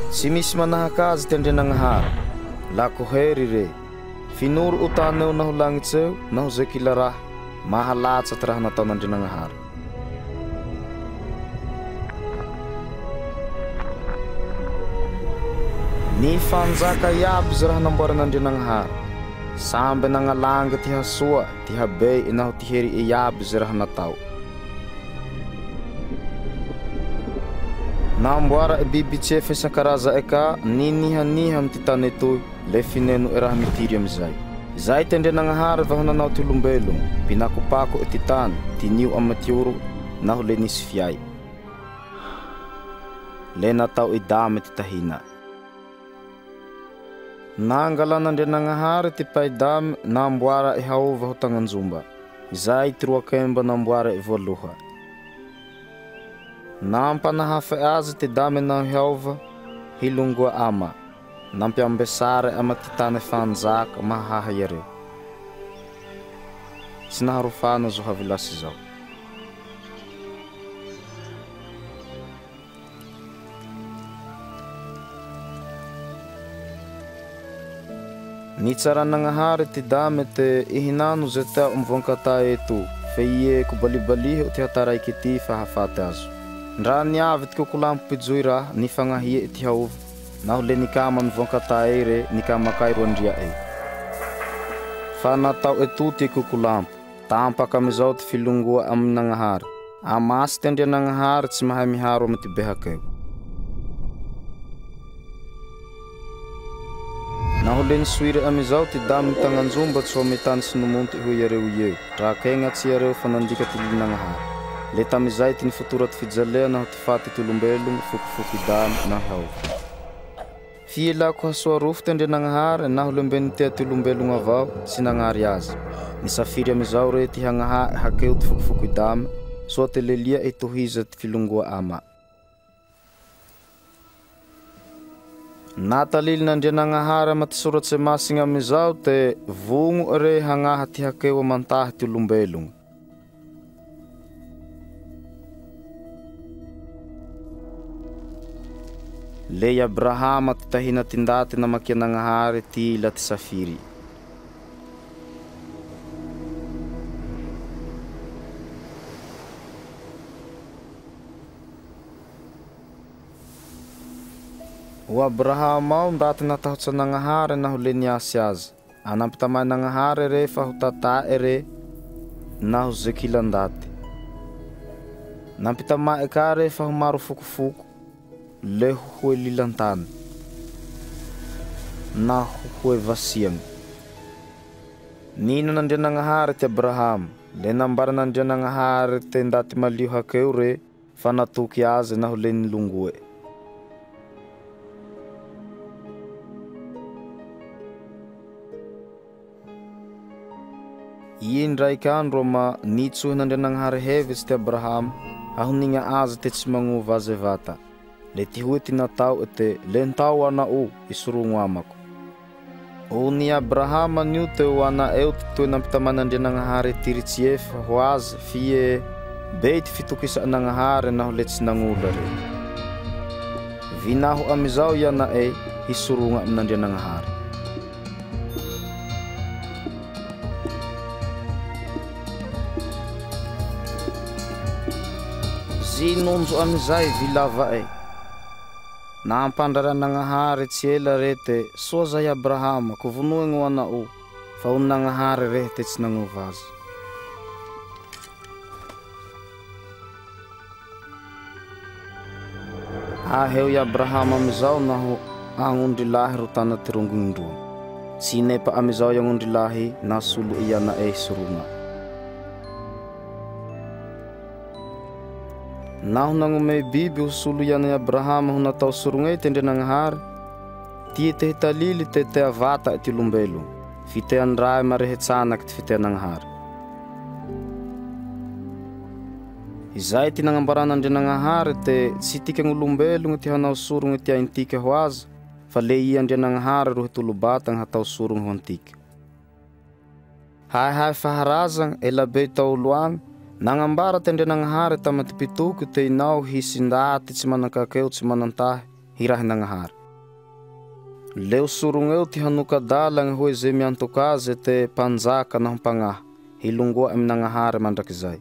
Tsy misy manahaka azy ty Andrianagnahary. Lako hery re. Finoro utaneo naho langitseo, naho zay kila raha. Mahalatsa ty raha nataon'Andrianagnahary. Ny fanjaka iaby zay raha namboaran'Andrianagnahary. Samby nangalanga ty hasoa, ty habey, naho ty hery iaby zay raha natao. Namboara biby tsy efa isan-karaza eka, ninihaniha amy ty tany etoy, le fineno raha mitiry amizay. Zay ty Andrianagnahary va nanao ty olombelogno, pinakopako ty tany, tinio amy tioro, naho le nisy fiay. Le natao idamy ty tahina. Nangalan'Andrianagnahary ty paidamy namboara ihaova ho Tagnanjomba. Zay ty roa kemba namboara voaloha. Nampanahafa azy ty damy na hiaova hilongoa ama. Nampiambesare ama ty tany fanjaka mahaha iare. Tsy naharofana zo havilasy zao. Ny tsaranagnahary ty dame te ihinano zay tao mivônkata eto. Fe iye ko balibaliho ty hataraiky ty fahafaty azo. Ndra niavy ty kokolampo pijoy raha ni fanahie ty haova. Naho le nikama mivônkata re nikama kay roandria e. Fa natao eto ty kokolampo. Tampak amizao ty filongoa amin'Nagnahary. Amasy ty Andrianagnahary tsy mahay miharo amy ty behakeo. Naho le nisuire amizao ty damy Tagnanjomba tsy ho mitany sinomonty ho iareo ieo. Rakegna tsy iareo fa nandika ty Nagnahary. Le tamizay ty nifotora ty fijalea naho ty faty ty olombelogno fokifoky damy naho haova. Fiilako hasoa rofo ty Andrianagnahary naho lembeny tia ty olombelogno avao tsy nagnary azy. Nisafiry amizao re ty hagnaha hakeo ty fokifoky damy soa ty lelia itohiza ty filongoa ama. Natalil'Andrianagnahary ama ty soratsy masigna amizao te vogno re hagnaha ty hakeo amantahy ty olombelogno. Le Abrahama ty tahina tindaty namakianagnahary ty ila ty safiry. O Abrahama ao ndaty natahotsy Nagnahary naho le niasy azy. Anampitamay Nagnahary re fa ho tatae re naho ze kilandaty. Nampitamay ka re fa ho maro fokofoko le hoe lilantany na hoe vasiagna. Ninon'Andrianagnahary ty Abrahama, le nambaran'Andrianagnahary ty ndaty malio hakeo re fa natoky azy naho le nilongoe. Indraiky andro ama nitsohin'Andrianagnahary hevitsy ty Abrahama hahonigna azy ty tsy magnova azy vata. Le ty hoe ty natao te lentao anao isorogno amako. O ni Abrahama nio teo ana eo ty toe nampitaman'Andrianagnahary tiritsy efa ho azy fie be ty fitokisa'Nagnahary naho le tsy nagnola re. Vinaho amizao iana e hisorogna amin'Andrianagnahary. Zinonjo amizay vilava e. Nampandraran'Nagnahary tsy ela rete soa zay Abrahama ko vonoigny ho anao fa ho Nagnahary rete tsy nagnova azy. Aheo i Abrahama amizao naho agnondry lahy ro tana ty rongondroa. Tsy nepa amizao i agnondry lahy na solo iana e sorona. Naho nagnome biby ho solo iana i Abrahama ho natao sorogny ty Andrianagnahary, ty te hitalily te avata ty olombelogno, fiteandray marehetsanaky ty fiteanagnahary. Izay ty nagnambaran'Andrianagnahary te tsy tikagny olombelogno ty hanao sorogny ty aintika ho azy, fa le i Andrianagnahary ro hitolobatagny hatao sorogny ho antika. Hay faharazagna elabe tao oloagny, nangambara ty Andrianagnahary tama ty pitoky te inao hisindaty tsy manankakeo tsy manantahy hirahy Nagnahary. Leo sorong eo ty hanokadalang hoe ze miantoka azy te mpanjaka na mpagnahy, hilongoa amin'Agnahary mandrakizay.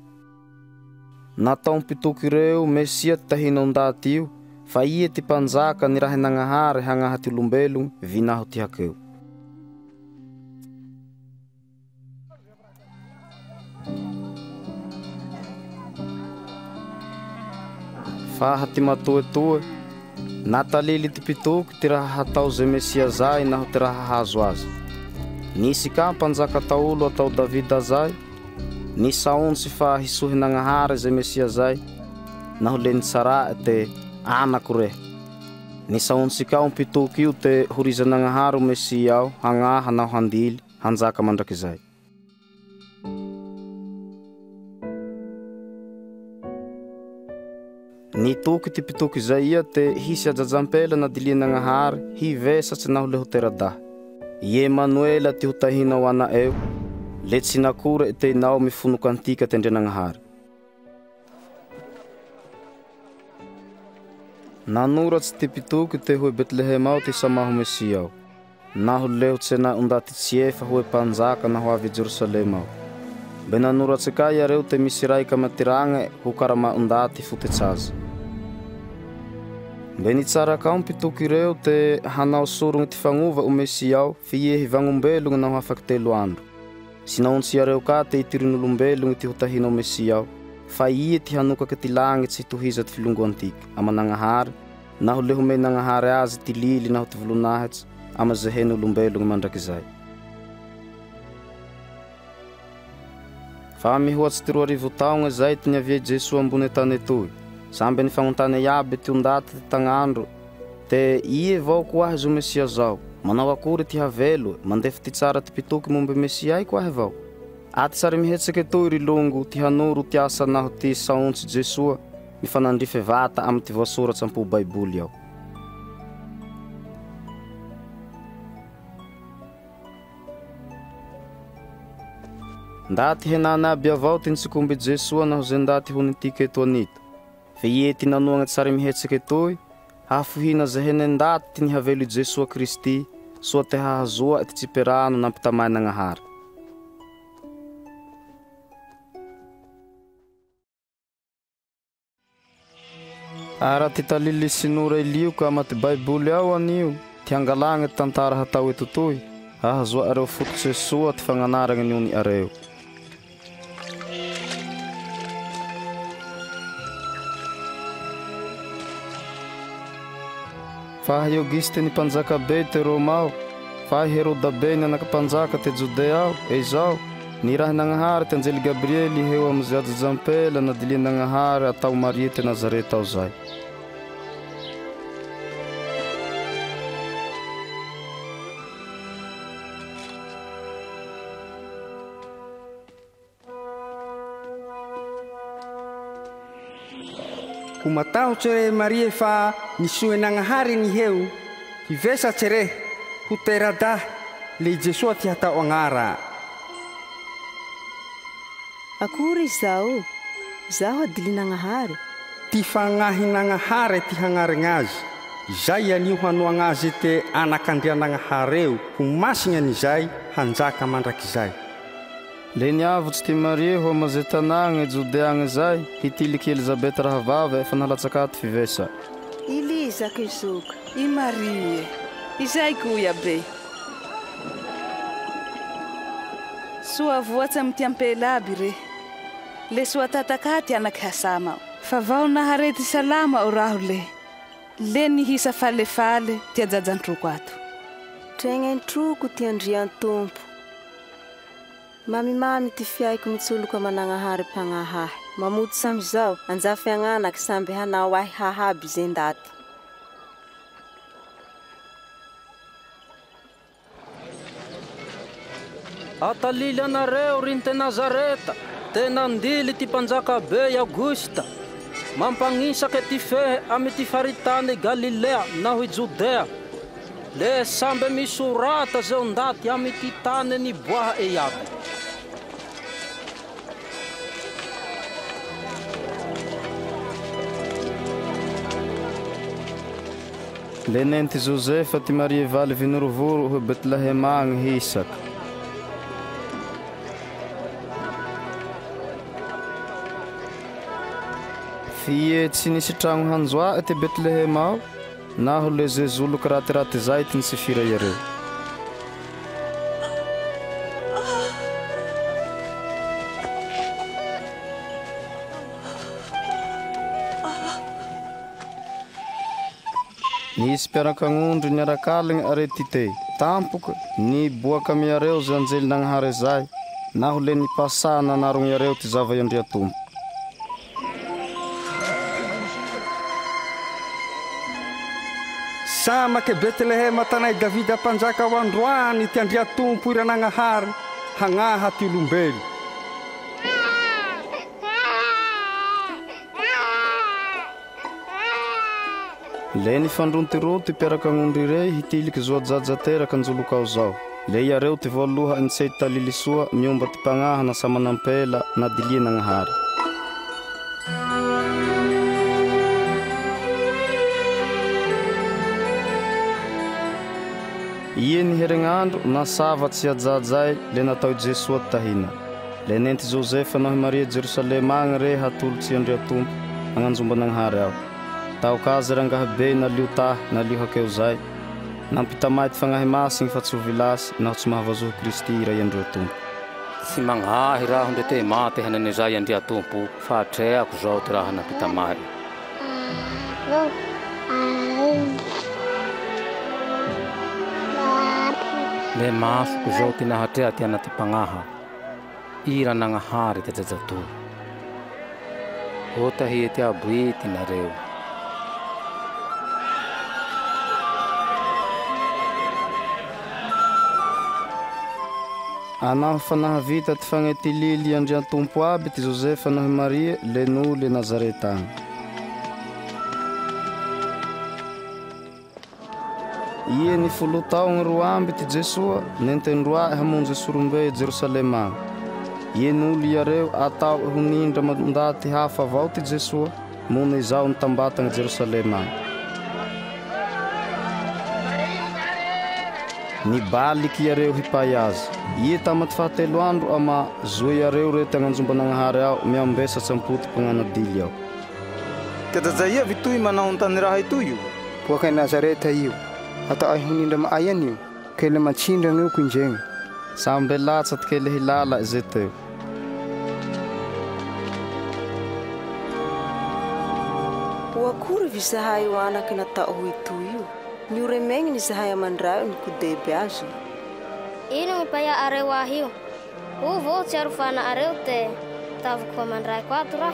Nataony pitoky ireo Mesia tahinao ndaty io, fa ie ty mpanjaka ni raha n'Agnahary hagnaha ty olombelogno vinaho ty hakeo. Faha ty matoetoe, natalily ty pitoky ty raha hatao ze Mesia zay naho ty raha hazo azy. Nisy ka mpanjaka taolo atao Davida zay, nisaonsy fa hisohin'Agnahary ze Mesia zay, naho le nitsara te anako rehe. Nisaonsy ka pitoky io te horizan'Agnahary o Mesia ao, hagnaha naho handily, hanjaka mandrakizay. Nitoky ty pitoky zay ia te hisy ajajampela na dilian'Agnahary, hivesatsy naho le ho teradahy. Ie Emanuela ty hotahinao ana eo, le tsy nakore te nao mifonoka antika tendren'Agnahary. Nanoratsy ty pitoky te hoe Betlehema ao ty samaho Mesia ao, naho leho tsena undaty tsiefa hoe mpanjaka naho avy Jerusalema ao. Be nanoratsy ka iareo te misy raika matiragna ho karama undaty fotitsazy. Be nitsaraka ao pitoky ireo te hanao sorogny ty fagnova o Mesia ao, fiehy vagnombelogno naho afaky 3 andro. Sinaontsy iareo ka te itirin'olombelogno ty hotahinao Mesia ao, fa ie ty hanokaky ty lagnitsy hitohiza ty filongo antika, aman'Agnahary, naho le homen'Agnahary azy ty lily naho ty volonahitsy, ama ze hen'olombelogno mandrakizay. Fa mihoatsy ty 2 taogna zay ty niavia Jesoa ambony tany etoy, samby ny fagnontany iaby ty ondaty ty tagnandro, te ie vao koahy zo Mesia zao, manao akory ty havelo, mandefa ty tsara ty pitoky mombe Mesia ay koahy vao. Aty sary mihetsaky etoy ry longo ty hanoro ty asa naho ty saontsy Jesoa, mifanandrife vata amy ty voasoratsy ampo Baiboly ao. Ndaty henana aby avao ty nitsikomby Jesoa naho ze ndaty ho nitiky eto anito. Fe ie ty nanoagna ty sary mihetsaky etoy, hafohina ze hene ndaty ty nihavelo Jesoa Kristy, soa te hahazoa ty tsiperano nampitamain'Agnahary. Ara ty talily sinora ilio ka amaty Baiboly ao anio, ty hangalagna ty tantara hatao eto toy, hahazoa areo fototsy soa ty fagnanaragna niony areo. Faha Auguste ni mpanjaka be te Roma ao, faha Heroda be ni anakam-panjaka te Judea ao, izao, ni raha n'Agnahary te Anjely Gabriely heo amy ze ajajampela na dilian'Agnahary atao Maria te Nazareta ao zay. Kumatahotsy re Maria fa nisoen'Agnahary ny heo, hivesatsy re ho teradahy le Jesoa ty hatao agnara. Akory izao? Zaho adilin'Agnahary. Ty fagnahin'Agnahary ty hagnarignazy, izay anio hanoagnazy te anakandrian'Agnahary eo, ho masigna an'izay hanjaka mandrakizay. Le niavotsy ty Maria ho amaze tanagna Jodeagna zay, hitiliky Elizabeta raha vava efa nahalatsaka ty fivesa. Ilizaka izoka. I Maria, izay kuya be. Soa voatsy amy ty ampela aby re. Le soa tataka ty anaky hasama. Fa vao naharety salama o raho le. Le nihisa falefale ty ajajantroko ato. Trengentroko ty andrian tompo. Mamimamy ty fiaiko mitsoloka aman'Agnahary mpagnahahy. Mamoto samy zao, anjafy agnanaky samby hanao ahy hahaby ze ndaty. Atalily anareo rin te Nazareta, te nandily ty mpanjaka be Augusta, mampagnisaky ty fehe amy ty faritany Galilea naho i Judea. Le sambe misorata zao ndaty amy ty tany niboaha e iaby. le nenty Josefa ty Maria valy vinorovoro ho Betlehema agny hisaka. Fie tsy nisy tragno hanjoa ty Betlehema ao, na ho le zezolo karatiraty zay ty nisifira iareo. Nisy piarakagnondro niarakalagny arety te tampoka ni boaka miareo zay anjely nagnahary zay, na ho le nipasa nanarogny iareo ty zava iandria tompo. Samake Betlehema tanay Davida mpanjaka ho androany ty andria tompo iranagnahary hagnaha ty olombelo. Le nifandrontironty piarakagnondro irey hitiliky zoajaja teraka anjolokao zao. Le iareo ty voaloha antsay talilisoa miomba ty pagnaha na samanampela na dilia nagnahary. Ie ny herignandro na savatsy ajajay le natao Jesua tahina. Le nenty Josefa naho Maria Jerusalema agny re hatolotsy andria tompo agnanjomba nagnahary ao. Tao kazy rangahabe na liotah na lio hakeo zay. Nampitamay ty fagnahy masigny fa tsy ho vilasy na tsy mahavazoho Kristy iray andria tompo. Tsy magnahy raho ndre te maty hanane zay andria tompo fa atreako zao ty raha nampitamay. Le masoko zao ty nahatrea ty anaty pagnaha ira nagnahary ty jajatoa. O tahia ty aboity nareo. Anaho fa nahavita ty fagnetilily andria tompo aby ty Josefa naho Maria le no le Nazareta agny. Ie ni 10 taogny roa amby ty Jesua nentendroa hamonjy sorombe Jerusalema. Ie n'olo iareo atao honindra mandaty hafa avao ty Jesua mona izao nitambatagny Jerusalema. Ni baliky iareo hipay azy. Ie tamaty fahatelo andro ama zoe iareo rety agnanjomba nagnahary ao miambesa tsampoty pagnana dily ao. Kadazaia vitoy manao tany raha itoy io. Poakay Nazareta io. Atao ay hunindra maayan io. Kele matsindra ng'io kunjeng. Sambe latsat kele hilala ze teo. Wakury visahay o anak na tao itoy io. Ni uremeng ni sahaya mandrao ni kudebe azo. Ino paya arewa hiyo. Uvo charufana areu te tavu kwa mandrai 4.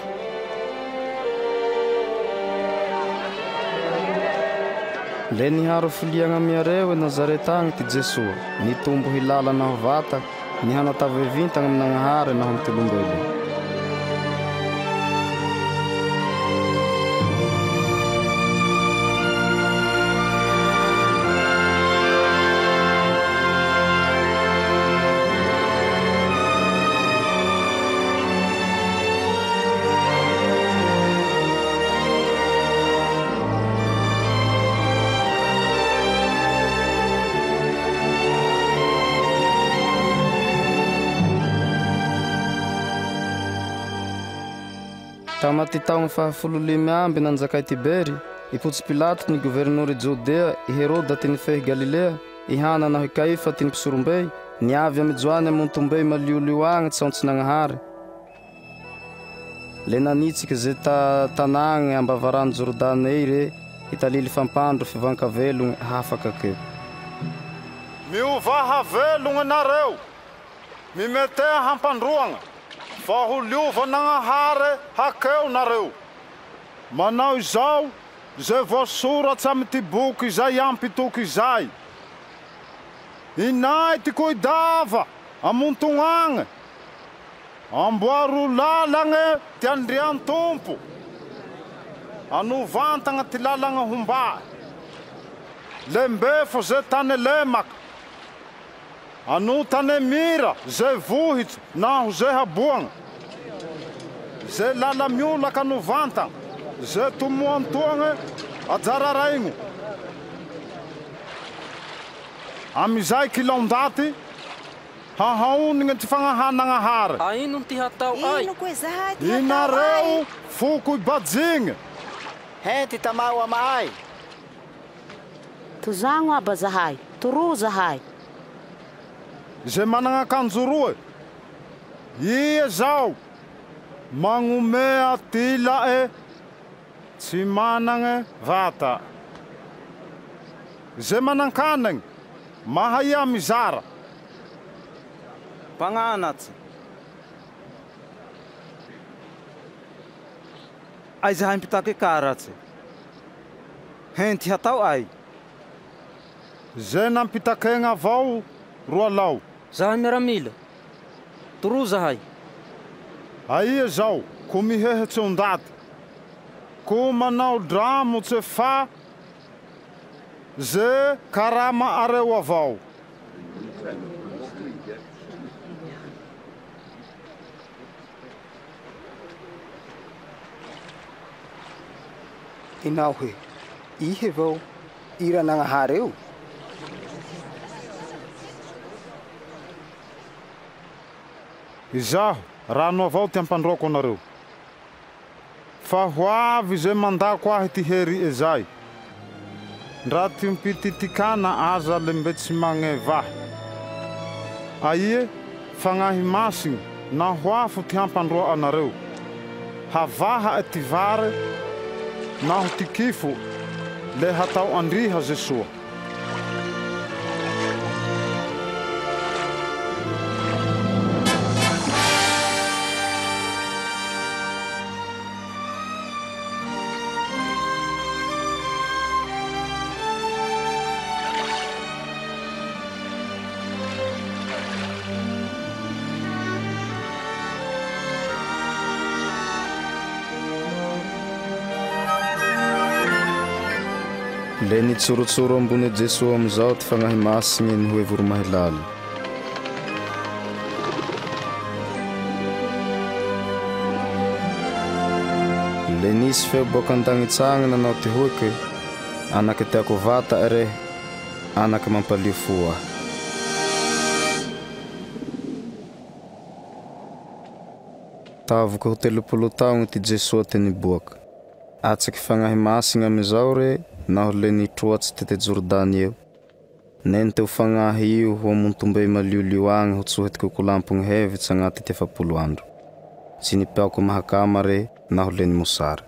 Le niharo filiagna miareo Nazareta agny ty Jesua. Ni tombo hilala naho vata, ni hanatavevintagna nagnahary naho mtilombelo. Tamaty taogny fahafolo-5 amby nanjakay Tibery, ipotsy Pilato ny governory Judea, i Heroda ty nifehy Galilea, i Hana naho i Kaifa ty nipisorombey, niavy amijoany amontombey maliolio agny tsaontsy nagnahary. Le nanitsika ze tanagny ambavarano Jordana ey re, hitalily fampandro fivankavelogny hafakakeo. Miova havelogny nareo, mimetea hampandroagna. Fa ho liova nagnahary hakeo nareo. Manao izao ze voasoratsy amy ty boky izay ampitoky izay. Inay ty koidava amontognagne, amboaro lalagne ty andrian tompo, anovantagna ty lalagna homba. Lembefo ze tane lemaka, anotane mira ze vohitsy naho ze haboagna. Ze lala miolaka anovantagna, ze tomoantoagna ajararaigno. amizay kilaon-daty hahaonigny ty fagnahanagnahary. Aino ty hatao ay? Ino koe zahay ty Inareo foko ibajigny. Henty tamao amaay. Tuzango aba zahay, turu zahay. Ze managnakanjo roe. Ia zao magnome aty lae tsy managna vata. Ze manan-kanagny mahaia mizara. Pagnanatsy. Ay zahay mpitaky karatsy. Henty hatao ay. Ze nampitakegna avao roa lao. Zahay miaramila. Turu zahay. Aia zao ko mihehitsy on-daty. Ko manao dramo tsy fa ze karama areo avao. Inao hoe, ihe vao iranagnahary eo? Izaho rano avao ty ampandroako anareo. Fa ho avy ze mandako ahy ty hery ezay. Ndra ty mpititikana aza le mbe tsy magnevahy. Aie fagnahy masigny na ho afo ty hampandroa anareo. Havaha ty vare na ho ty kifo le hatao andriha ze soa. Le nitsorotsoro ambony Jesosy amizao ty fagnahy masigny ny hoe voromahilaly. Le nisy feo boka an-dagnitsagny nanao ty hoiky, anaky tiako vata ere, anaky mampalio foa. Tavoko ho 30 taogny ty Jesosy ty niboaka. Atsaky fagnahy masigny amizao re, naho le nitroatsy tete Jordany eo. Neny teo fagnahy io ho amontombe maliolio agny ho tsohy ty kokolampogny hevitsy agnaty ty 70 andro. Tsy nipiako mahakama re, naho le ni mosary.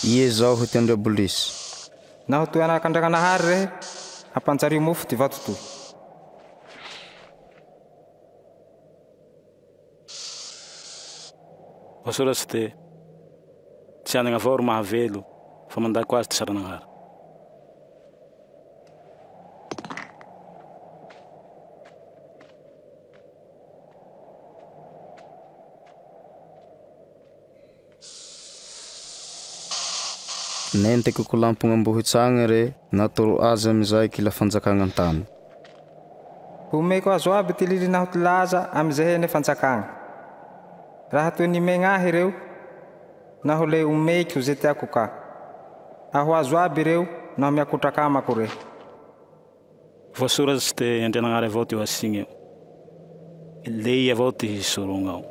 Ie zao ho ty Andreabolisy. Naho toy anakandragnanahary rehe, ampanjari mofo ty vato toy. Voasoratsy te tsy anagna avao ro mahavelo fa mandako azy ty saranagnahary. Nente kokolampogny ambohitsagny re, natoro azy amizay kila fanjakagna an-tany. Homeko azo aby ty lilinaho ty laza amizay hene fanjakagna. Raha toy nimegnahy reo, naho le omeko ze tiako ka. Aho azo aby reo, naho miakotrakamako re. Voasoratsy te Andrianagnahary avao ty asigny eo. Le I avao ty sorogna ao.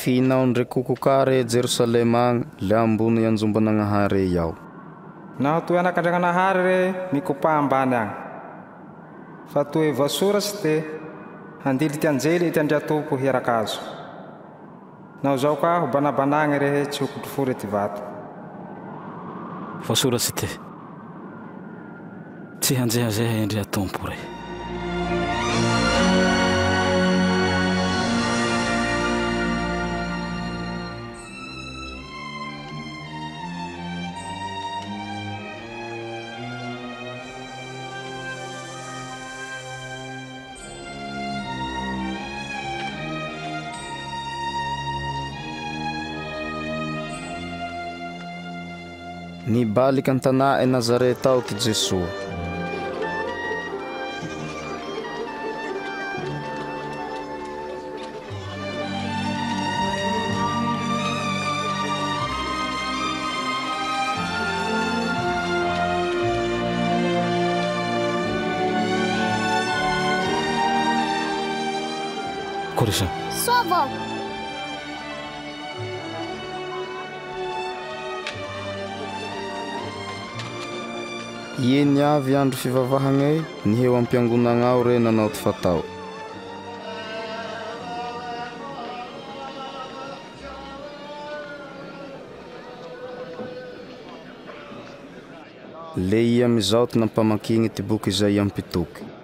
Finao ndre kokokare Jerusalema agny, le ambony anjombananahary iaho. Naho toy anakandragnanahary re, mikopa ambany agny. Fa toy voasoratsy te handily ty anjely ty andriatompo hiaraka azo. Naho zao ka ho banabanagny rehe tsy ho kotrofory ty vato. Voasoratsy te tsy hanjehazeha andriatompo re. Nibalik ang tanà e Nazareta ao ti Jesua. Corisa. Sua avó. Ie niavy andro fivavahagnay, niheo am-piangonagna ao re nanao ty fatao. Le ia amizao ty nampamakigny ty boky izay ampitoky.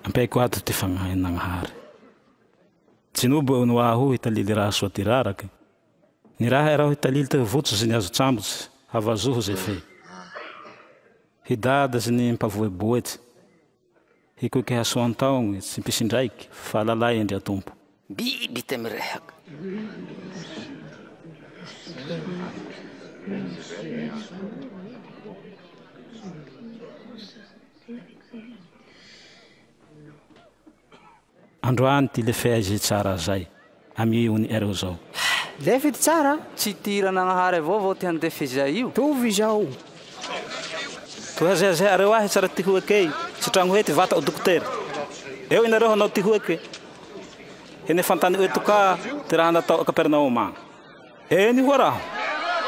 Ampeko ato ty fagnagnahary. Tsinobo no aho hitalily raha soa ty raraky. Ny raha raho hitalily ty votsy sy ny azo tsambotsy, havazoho zay fe. Hidada sy ny mpavoeboetsy. Hikoiky hasoantaogny tsy mpisindraiky, fa lalay endry atompo. Biby ty mirehaky. Androany ty le feazy tsara zay, ami ony ereo zao. Lefy ty tsara, tsy tiranagnahary avao ty handefy io. Tovy zao. Tuhazay areo ahy tsara ty hoekey, tsy tragno hoe ty vata o dokotera. Eo inareo hanao ty hoeke. Hene fantany eto ka ty raha natao a Kapernaoma. Eny hoa raho,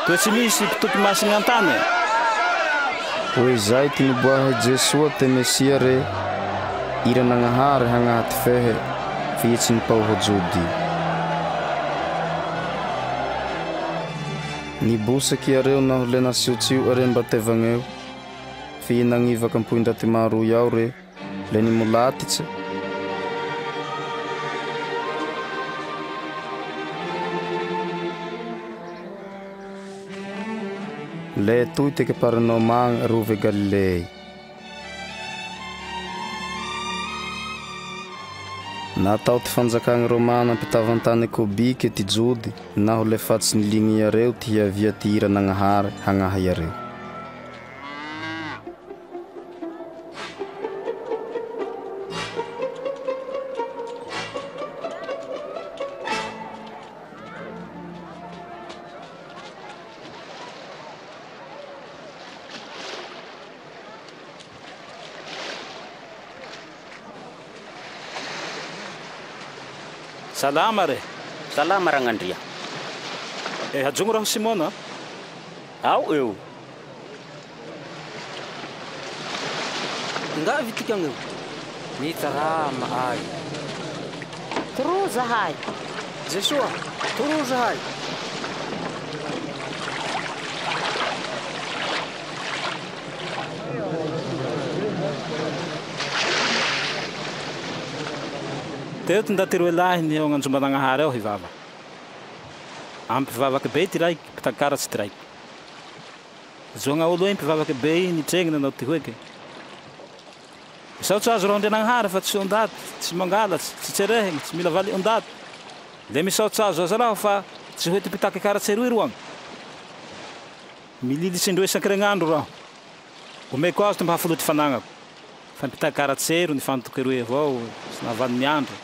toe tsy misy mpitoky masiny antany. Hoe zay ty niboahe Jesua te Mesia re, iranagnahary hagnaty fehe, fihitsy ny pauhojody. Nibosaky areo naho le nasiotsio are mba tevagneo, fihinagnivaky ampoindra ty maro iaho re, le nimulatitse. Le toy te Kapernaoma rove Galilei. Natao ty fanjakagny Romana ampitavantany Kobiky ty jody, naho le fatsy niligny areo ty hiavia ty iranagnahary hagnahy areo. Salama re. Salama Ragnandria. Hajongo raho Simona? Ao eo. Nga vitikang eo. Mitara maay. Turu zahay. Jesua, turu zahay. Teo ty ndatiroelahy ny eo agnanjombananahary ao hivava. Ampivavaky be ty raiky, pitakaratsy ty raiky. Zoagna olo eny mpivavaky be iny trengny nanao ty hoeky. Sao tsy azo raho andrianagnahary fa tsy ondaty, tsy mangalatsy, tsy tserehigny, tsy mila valy ondaty. Le misao tsy azo aza raho fa tsy hoe ty pitaky karatsy eroy roagny. Mililitsy indroe isan-keregnandro raho. Omeko azo ty mba hafolo ty fanagnako. Fa pitaky karatsy ero ny fantoky eroy avao, sy nahavany miandro.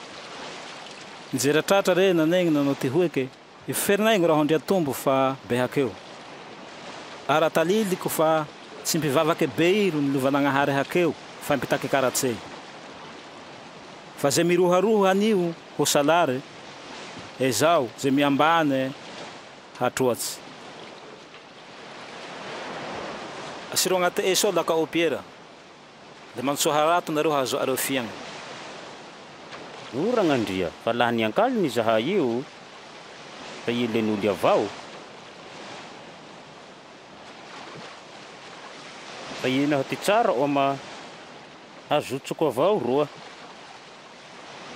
Nizeratratra re nanegny nanao ty hoeke, iferinagny raho andria tombo fa behakeo. Arataliliko fa tsy mpivavaky be iro ny lovananahary hakeo fa mpitaky karatsy. Fa ze miroharoha anio ho salary, ezao ze miambane hatroatsy. Asiro agnaty eso laka opiera, le mansoharato nareo hazo areo fiagna. Ragnandria, fa laha niankalo ny zahay io, fa ilen'olo avao. Fa ina hoti tsara oma azotsoko avao roa.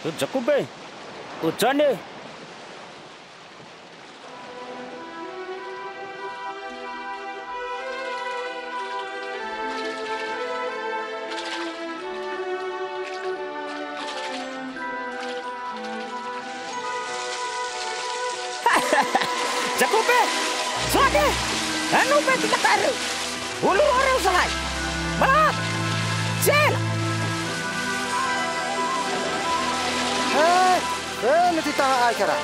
O Jakobe, o Jane. Jakobe, Jane, ano ba ito nakaro? Ulu-ulu sahay. Malap! Sela! Natitaha ay kara.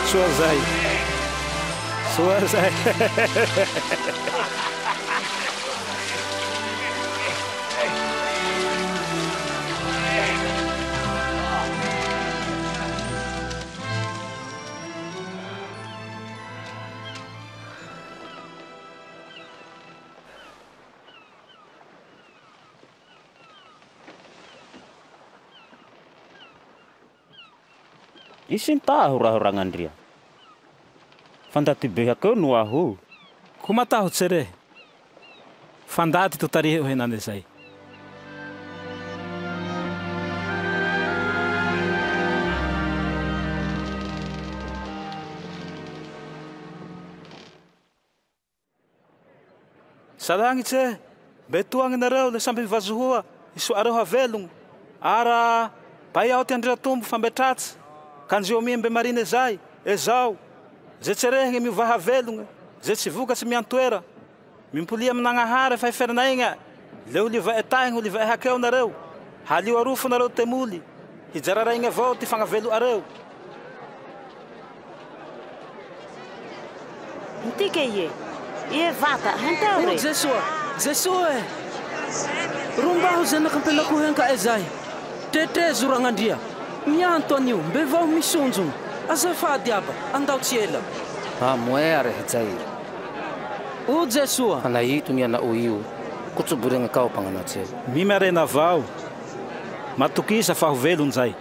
Suazai. Isin tahu rahurangan dia. Fandati beha kau nuahu. Kuma tahu tsere. Fandati tu tari henane sai. Sadangi tse. Betuang narau le sampai vazuhua. Isu aroha velung. Ara pai au tiandra tumbu fambetats. Kanzio mimbe marine zai, ezau. Zetserenge mi vaha velunga. Zetsivuka se miantoera. Mimpulia mnangahara fai fernainga. Leu liva etaing liva hakeu nareu. Hali warufu nareu temuli. Hijararainga volti fanga velu areu. Ntike ye vata, hentaure. Jesua. Rumbahu zena kampela kuhenka ezai. Tete zurangan dia. Minha Antônio, bevau misunzum. Azafa diaba, andau tiela. Moe are hetsai. O Jesua. Alai tu na uiu. Kutsuburenga kau panganatse. Mimere na val. Matukisa fa velun zai.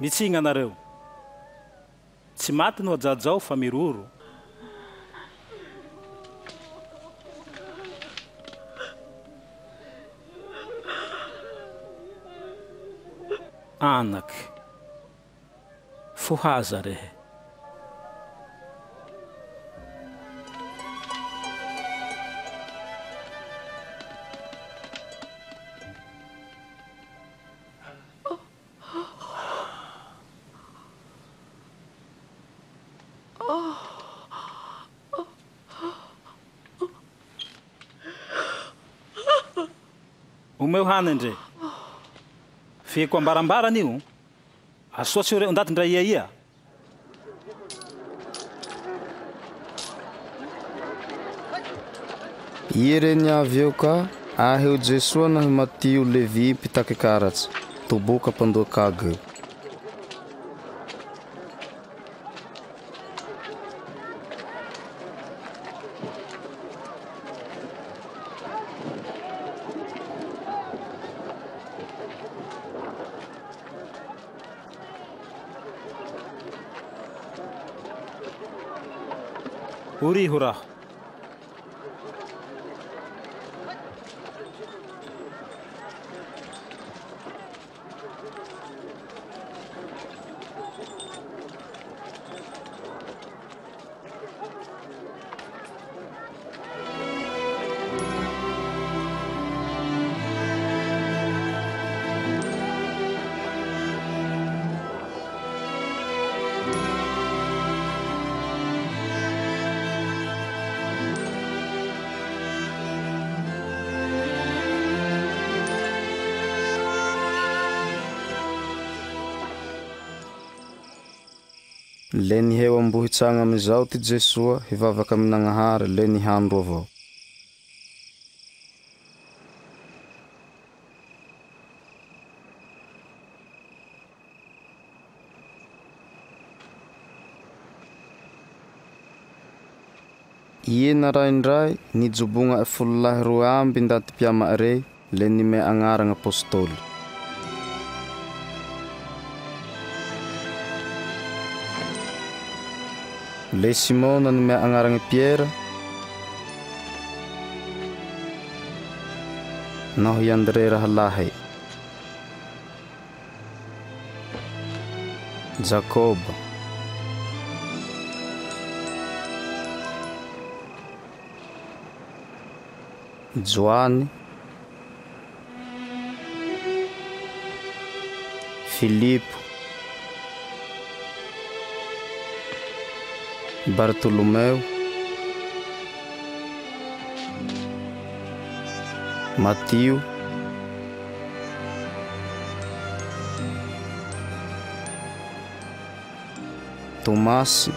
Mitsinga nareu. Tsy maty no ajajao fa miroro. Anak. Fuhaza rehe. O meu hanendre. Fico ambarambara niu. A sua senhora andate ndra ia. Irenya viuka aheu Jesua na Matiu Levi pitake karats. Tubuka pandua kage. Uri hurah. Le niheo ambohitsagna amizao ty Jesoa hivavaka amy Nagnahary le nihandro avao. Ie naraindray nijobogna 12 amby ndaty mpiama rey le nime agnaragna apôstôly. Le Simona nime agnaragna Pierre, naho i Andre rahalahy, Jacob, Joane, Filipo, Bartolomeu, Matiu, Tomás,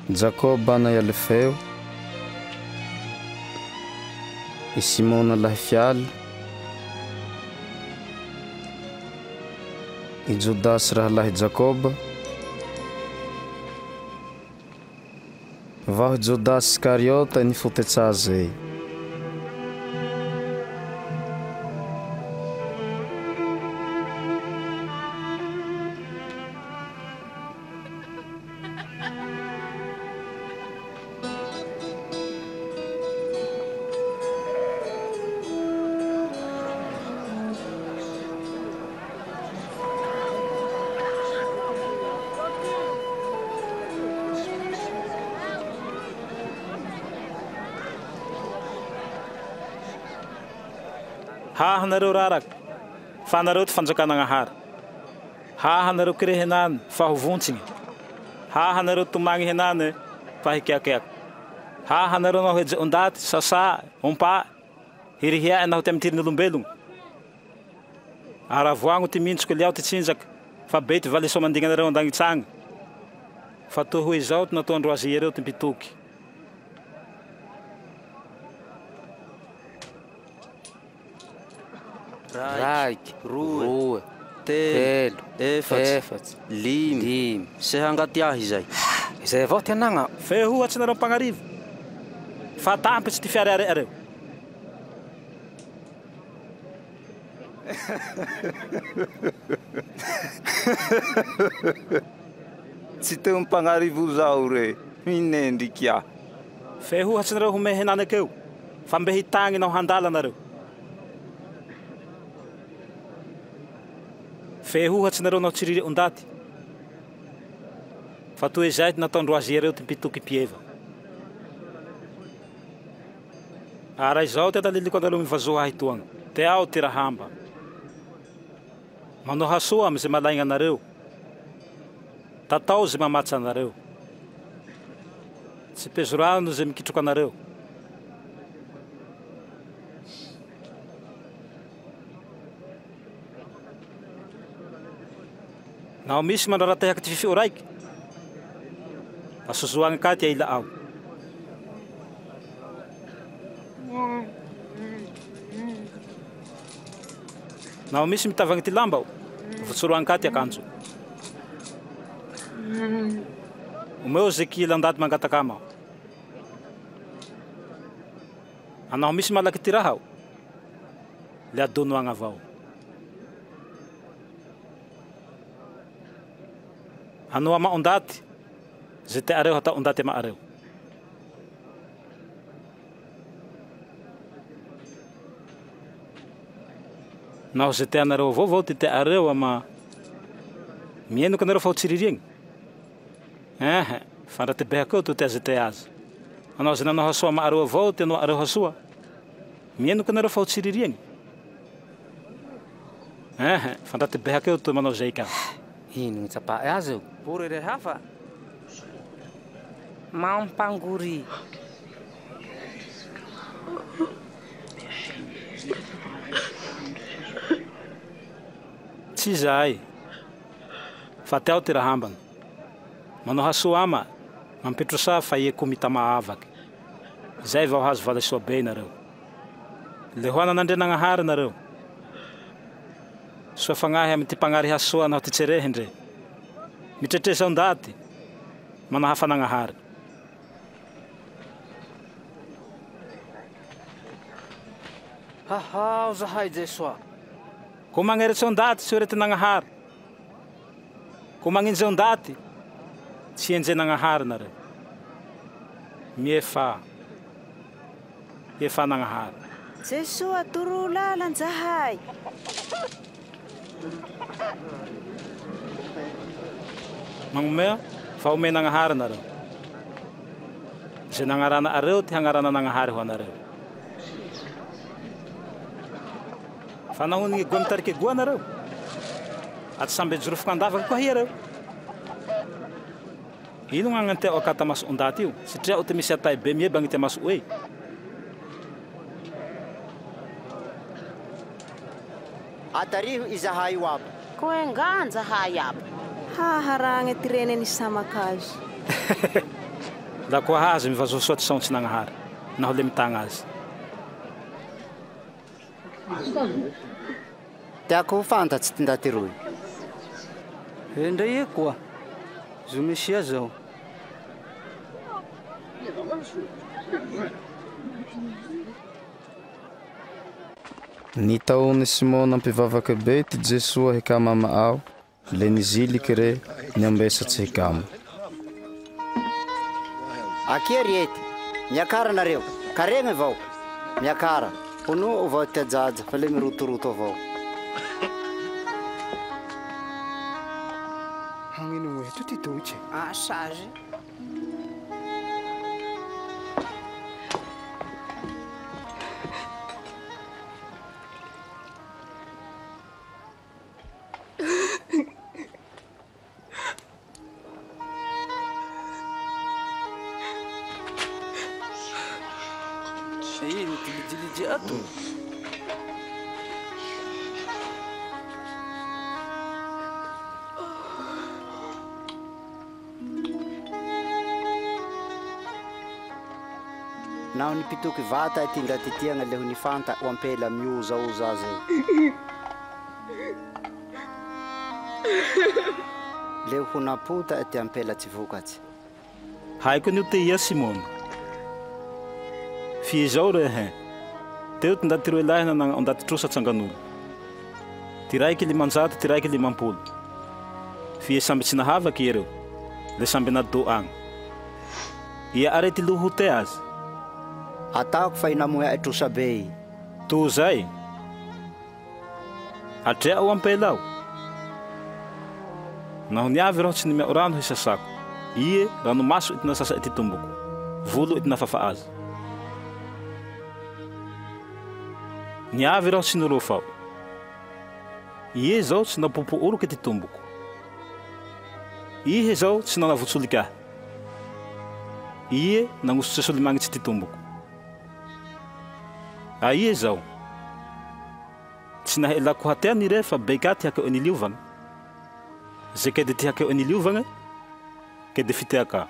Jacob bana ya Alfeu, e Simona lahy Fialy, e Judas rahalahy Jacob, vaho Judas Iskariota nifotetsà zay. Ha nareo rarak, fa nareo ty fanjakanagnahary. Ha nareo kire henany fa hovontsiny. Ha nareo tomagny henany fa hikiakiak. Ha nareo naho heje ondaty, sasa, ompa, hirihia naho ty amitiriny olombelogno. Aravoagno ty mintsiko liao ty tsinjaka, fa be ty valiso mandigna nareo andagnitsagny. Fa to hoe zao ty natao andro azy ireo ty mpitoky. Raiky, roa, telo, efatsy, limy. Se hangaty ahy zay. Izay avao ty anagna. Fehoatsy nareo mpagnarivo. Fa tampitsy ty fiariare areo. Tsy teo mpagnarivo zao re, minendriky aho. Fehoatsy nareo home henany akeo. Fa mbe hitagny nao handala nareo. Fehoatsy nareo nao tsiriry ondaty. Fa toy zay ty nataondro azy ireo ty mpitoky mpieva. Ara izao ty ataliliko andaleo mivazoa ahy toagna. Te ao ty rahamba. Manao hasoa amy zay malaigna anareo. Tatao zay mamatsa anareo. Tsy pezorano zay mikitroka anareo. Naho misy mandraratahaky ty fifio raiky, asozoagny ka ty aila ao. Naho misy mitavagny ty lamba, votsoroagny ka ty akanjo. Omeo zay kila andaty mangatakama. Naho misy malaky ty raha, le adonoagna avao. Ano ama ondaty, zay te areo hatao ondaty ama areo. Naho zay te anareo avao ty te areo ama mienoky anareo fa ho tsiririagny. Fandratebehakeo to te azy te azy. Anao zay nanao hasoa ama areo avao ty anao areo hasoa. Mienoky anareo fa ho tsiririagny. Fandratebehakeo to manao zay ka. Ino gny tsapa azy io? Pure re hafa. Mampanguri. Tsy Tsy izay. Fa teo ty raha hambana. Manao hasoa ama, mampitrosa fa ie komita maavaky. Zay vao hazo vala soa be nareo. Le hoana nandrenagnahary nareo. Soa fagnahy amy ty pagnary hasoa naho ty tserehindre. Mitretresa ondaty, manahafa nagnahary. Haha, zahay Jesoa. Ko magneritsa ondaty tsy orety nagnahary. Ko magninjy ondaty, tsy enje nagnahary nareo. Miefa nagnahary. Jesoa toro lalan-jahay. Magnomea, fa ome nagnahary nareo. Ze nagnarana areo ty hangarana nagnahary ho anareo. Fa nahonigny goa mitariky goa nareo. Aty samby jorofoko andavaky koa hiareo. Ino gn'agnanteo akata maso ondaty io? Satria o ty misy atay be mieba agny ty maso oe. Atariho izahay io aby. Ko engan zahay aby. Haharagny ty reneny samakazo. Da koa hazo mivazosoa ty saontsy nagnahary. Naho le mitagna azy. Tiako ho fantatsy ty ndaty roy. Indray koa. Zo misia zao. Ny taony Simona nampivavaky be ty Jesoa hikama maao, le niziliky re niambesatsy hikama. Akia riety, miakara nareo, karegny vao. Miakara, ono vao ty ajaja, fa le mirotoroto avao. Hagnino eto ty totsy. Sage. Ino ty lidilidi ato? Naho nipitoky vata ty ndaty tiagna le ho nifanta o ampela miuzaoza zay. Le ho napota ty ampela tsy vokatsy. Haiko ni te ia Simona. Fie zao re he. Teo ty ndaty roe lahy na ondaty trosa tsanganolo. Ty raiky 500, ty raiky 50. Fie samby tsy nahavaky ireo. Le samby nado agny. Ia arety lohote azy. Ataoko fa inamoya trosa be. To zay. Atrea o ampelao. Naho niavy raho tsy nimeo rano hisasako. Ie ranomaso ity nasasa ity tomboko. Volo ity nafafa azy. Niavy raho tsy nirofao. Ie zao tsy napopo oroky ity tomboko. Ihe zao tsy nanavotsolika. Ie nangosotse solimagnitsy ity tomboko. Ie zao. Tsy nahelako hatea ni re fa beka ty hakeo aniliovagna. Ze kedy ty hakeo aniliovagna, kedy fiteaka.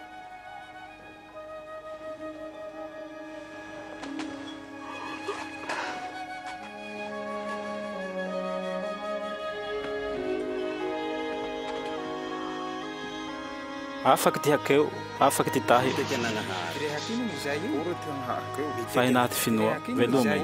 Afaky ty hakeo, afaky ty tahy. Fa hinaty finoa, veloma.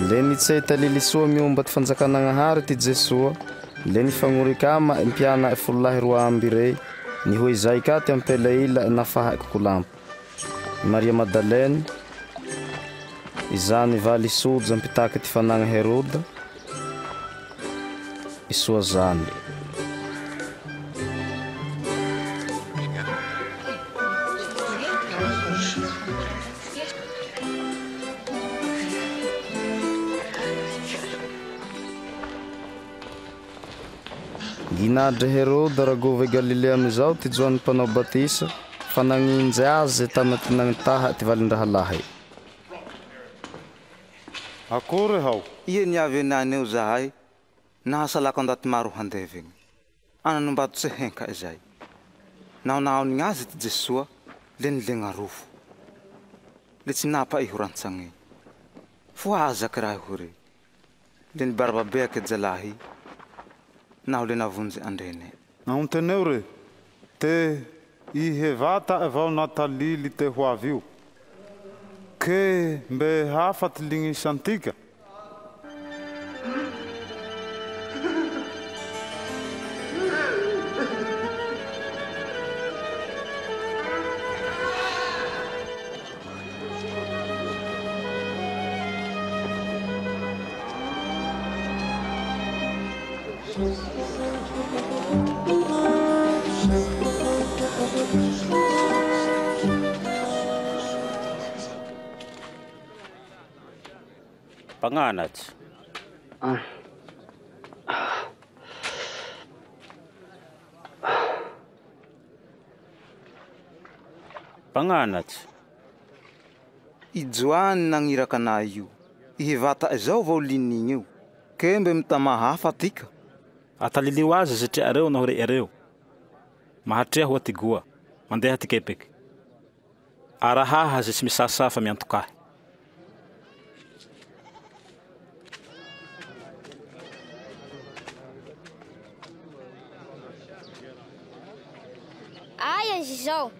Le nitsay talilisoa miomba ty fanjakanagnahary ty Jesoa, le nifagnurikama impiana e folahy roa amby rey, ni hoe zay ka ty ampela ila nafaha kukulampo. Maria Madalene, izany vali soja ampitaky ty fanagna Heroda, isoa zany. Ginadry Herôda ragove Galilea amizao ty Joany mpanao batisa, fa naninjy azy tamy ty nagnitaha ty valindrahalahy. Akory hao? Ie niavy nany eo zahay. Nahasalako andaty maro handevigny. Ananombato tsy henka izay. Naonao azy ty Jesoa, le nilegna rofo. Le tsy napa ihorantsagny. Foazaky raha hore. Le nibarababeaky jalahy. Naho le navonjy andrene. Naonteneo re, te ihevata avao natalily te hoavy io. Ke mbe hafa ty lignisantika. Pagnanatsy. Pagnanatsy. Ijoany nagniraka na io. Ihevata izao vao linigny io. Kembe mitamaha hafa tika. Atalilio azy satria areo naho re areo. Mahatrea ho atygoa. Mandeha ty kepeky. Arahaha azy tsy misasa fa miantokahy. Aia izy zao?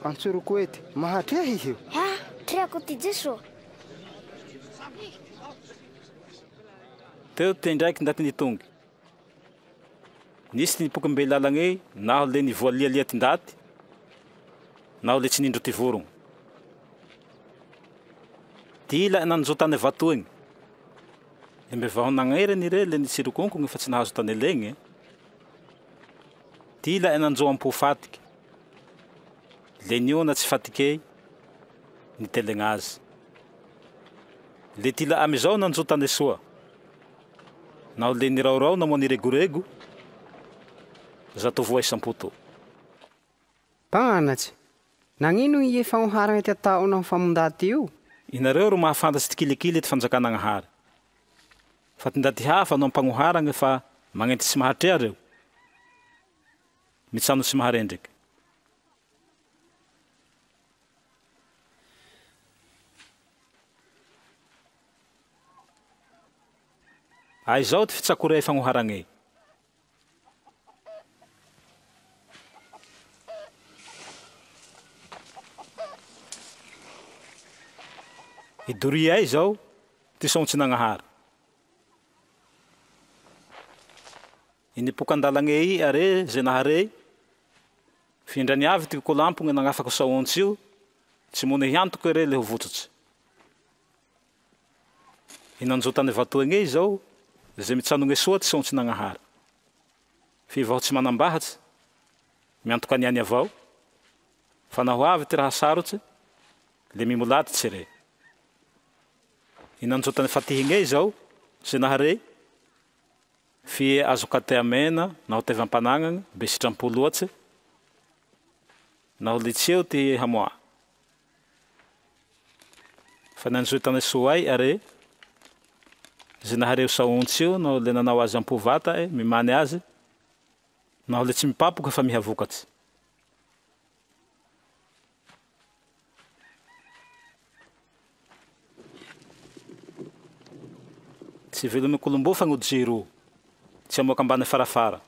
Antsoroko ety, mahatrea ihio. Ha, treako ty Jesoa. Teo ty ndraiky ndaty nitongy. Nisy ty nipoky lalagny, naho le nivoalialia ty ndaty, naho le tsy nindro ty vorogno. Ty ila nanjo tany vatoigny. Le mbe vahonagnerany re le nitsirokonkony fa tsy nahazo tany legny. Ty ila nanjo ampo fatiky. Le niona tsy fatikey, nitelegna azy. Le ty ila amizao nanjo tany soa. Naho le niraorao na moa niregorego, zato voa isampoto. Pagnanatsy, nagnino ie fagnoharagna ty ataonao famondaty io? Inareo ro mahafantatsy ty kilikily ty fanjakanagnahary. Fa ty ndaty hafa no ampagnoharagna fa magnenty tsy mahatrea reo. Mitsano tsy maharendriky. Aizao ty fitsakoray fagnoharagne. Idoria zao ty sontsy nagnahary. Inipokandalagne i are ze nahare. Findrany avy ty kolampony nagafako saontsy io. Tsy mone hiantoko ere le ho vototsy. Inanjotany vatoagne zao. Ze mitsanogny soa ty sontsy nagnahary. Fi vao tsy manambahatsy. Miantoka niany avao. Fa naho avy ty raha sarotsy. Le mimolaty tsire. Inanjotany fatihigne zao. Ze nahare. Fi azo kate amena. Naho te vampanagnany. Be sitrampoloatsy. Naho litseo ty hamoa. Fa nanjotany soay are. Ze nahareo saontsy io, naho le nanao azy ampovata mimany azy, naho le tsy mipapoka fa mihavokatsy. Tsy velomy kolombo fagnodijiro, tsy amoaka ambany farafara,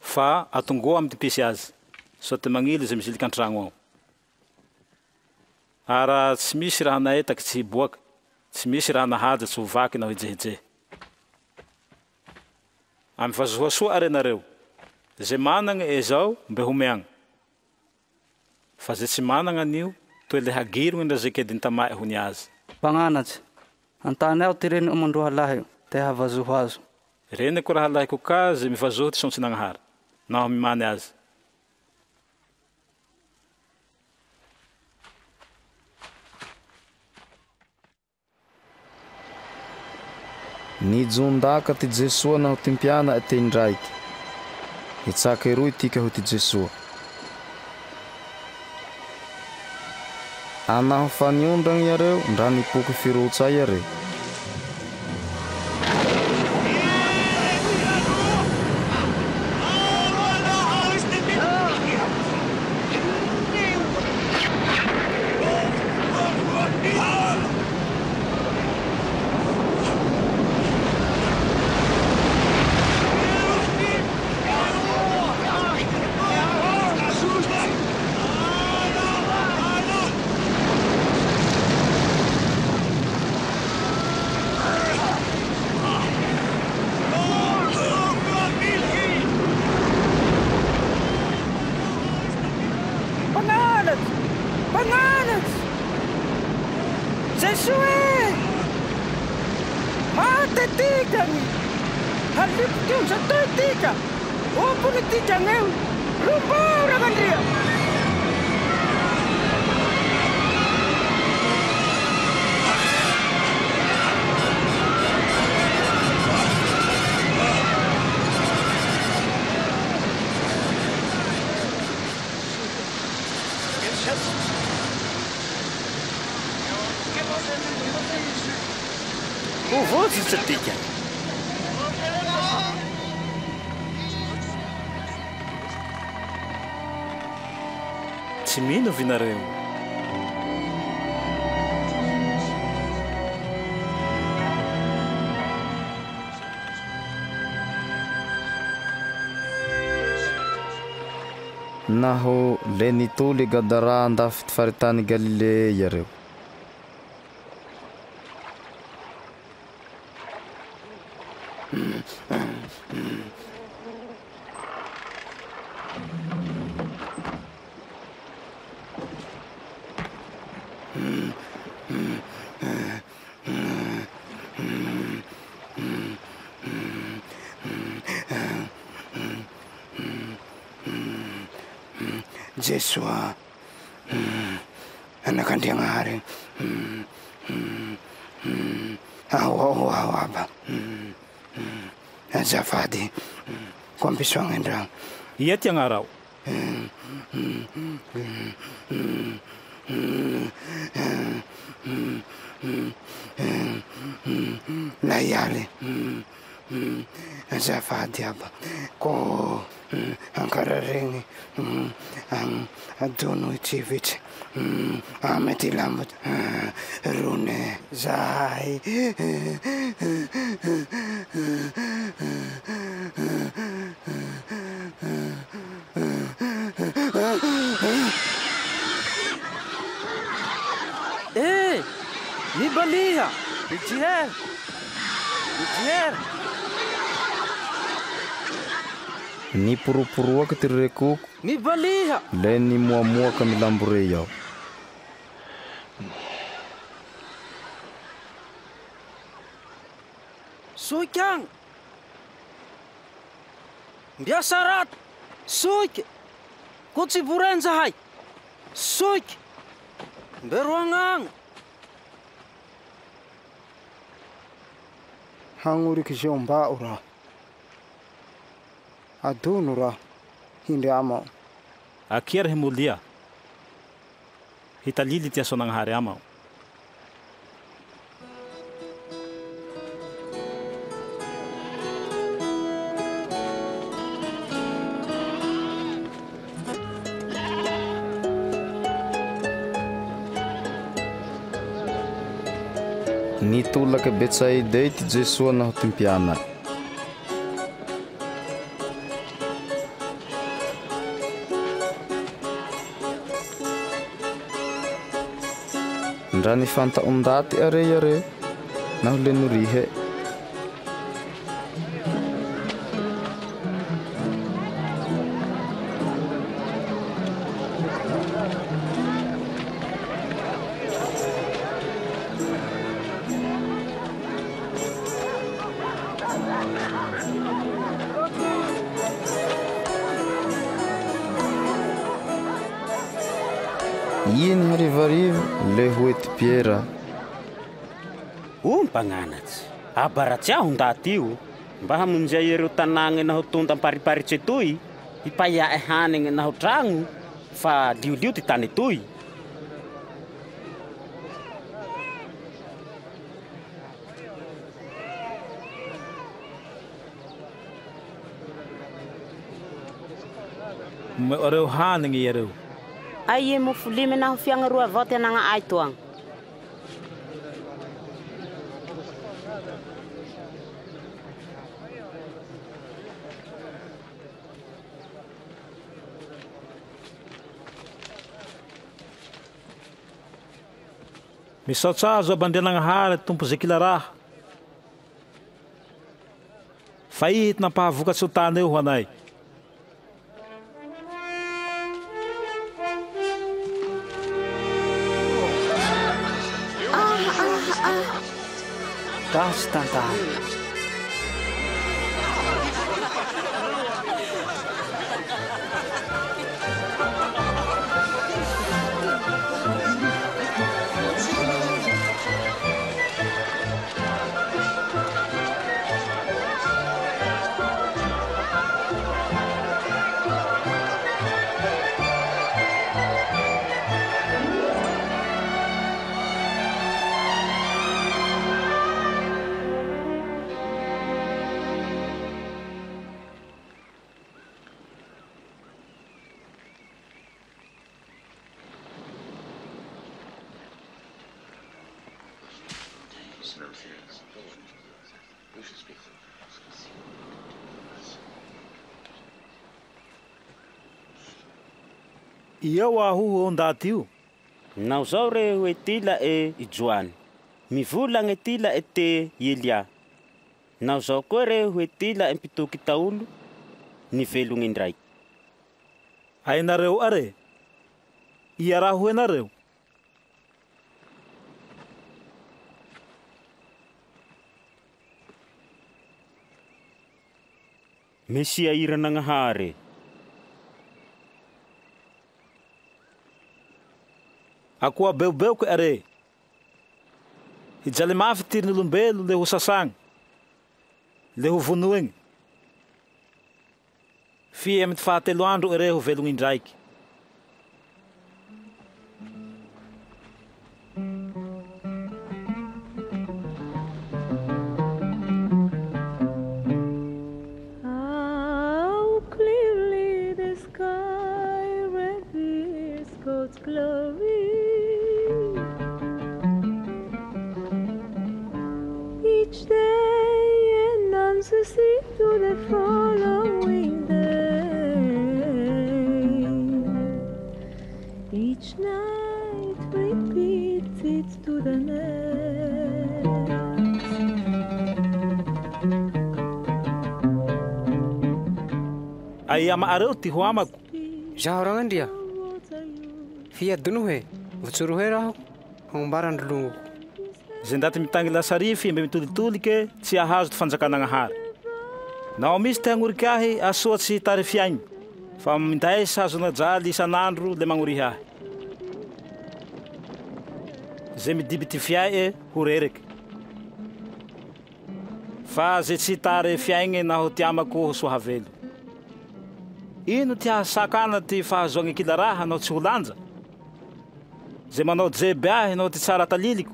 fa atongoa amy ty pisy azy, so ty magnily ze misiliky antragno ao. Ara tsy misy raha naetaky tsy hiboaka. Tsy misy raha nahaja tsy hovaky na hijehijehy. Amy vazoasoa arenareo. Ze managna zao mbe homeagna. Fa ze tsy managna anio, toe le hagirony ndra ze kediny tamay hony azy. Pagnanatsy, antany ao ty reny omandroa lahy te havazoho azo. Reny ko raha lahiko ka ze mivazoho ty sontsy nagnahary. Naho mimany azy. Nijondaka ty Jesoa naho ty mpiana teny raiky. Hitsaka eroy tika ho ty Jesoa. Anaho faniondragny iareo ndra nipoky firotsa iare. Pangalas! Jesue! Matetikang! Halip yung sa tuitika! O politika ngayon! Lupaw na kandiya! Уводzi certificat. Tsy mino vinareo. Naho le nitoly Gadara andafy ty faritany Galilea iareo. Jesua anak kandiang hari awaba azafadi kwampiswang endrang iya tiang arau layali azafadi aba ko ang kararing ang adono itivit ameti lamot rune zai ni baliha Ijiher Ni puru-purua ke tireku. Ni baliha. Le ni mua-mua kami lambure yau. Suikyang. Biasarat. Suik. Kutsi burenza hai. Suik. Beruangang. Hanguri kisiomba ura. Adunura hindi amau. Akhir hemulia. Hitalili tia sonang hari amau. Nitula ke betsai deit Jesua na hotimpiana. Ndrani fanta undati are na lenurihe. Iny harivarivo le hoety Piera. Panganats. Abaratsy aho ndaty io mba hamonjay ireo tanàgna na ho tonda mpariparitsy etoy hipahiae hanigny na ho tragno fa liolio ty tany etoy. Areo hanigny ireo. Ai mofo limy na ho fiagna roa avao ty anagna ay toagna. Misaotra azo abandenagnahary tompo Zekilaraha. Fa hity nampahavokatsy ho tany eo ho anay. Tasy tantany. Iao aho ndaty io. Nao zao re hoe tila e ijoany. Mivolagna e tila e te Elia. Nao zao koa re hoe tila e mpitoky taolo ny velogny indraiky. Hainareo are? Iaraho enareo? Mesia Iranagnahary. Akoa beubeu ko are. Ijaly mafy tirin'olombelo le ho sasagny. Le ho vonoigny. Fia amy ty fahatelo andro ere ho velogny indraiky. How clearly the sky reveals God's glory. Each day announces it to the following day. Each night repeats it to the next. Ay amaareo ty ho amako. Zaho ragnandria. Fiadono hoe, votsoro hoe raho, hagnombarandro longoko. Zay ndaty mitangy lasarify mbe mitolitolike tsy ahazo ty fanjakanagnahary. Nao misy ty hagnoriky ahy asoatsy tary fiaigny. Fa minday sazo najaly isan'andro le magnorihy ahy. Zay midiby ty fiaie ho rereky. Fa zay tsy tary fiaigny na ho ty amako ho sohavelo. Ino ty hasakana ty fahazoagny kilaraha nao tsy ho lanja? Zay manao jebe ahy nao ty tsara taliliko.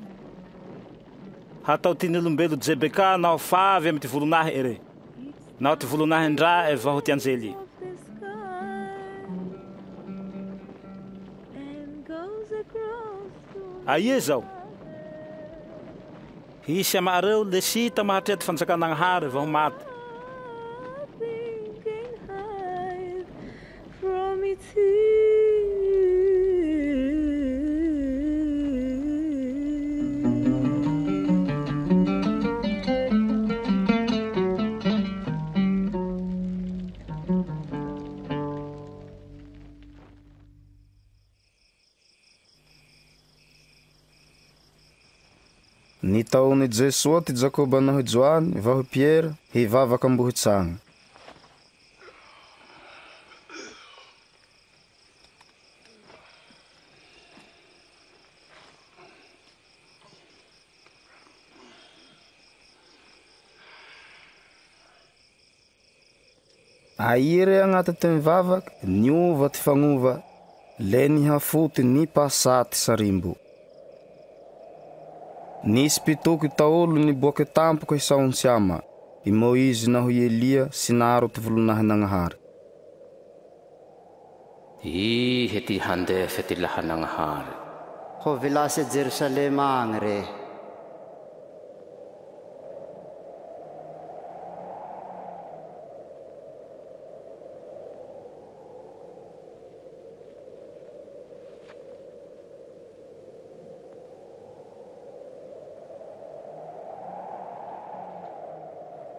Hatao ty n'olombelo jebeka nao favy amy ty volonahy ere. Nao ty volonahy ndra e va ho ty anjely. Aie zao? Hisy amareo le sita mahatrea ty fanjakanagnahary va ho maty. From its Ny taony Jesoa ty Jakoba naho Joany va ho Pierre hivavaka ambohitsagny. Airy agnaty ty mivavaky, niova ty fagnova, le nihafoty ny pasaty sarimbo. Nisy pitoky taolo niboaky tampoka isaony siama, i Moizy naho i Elia sinaro ty volonahinanahary. Ihe ty handefa ty lahananahary. Ho vilasy Jerusalema agny re.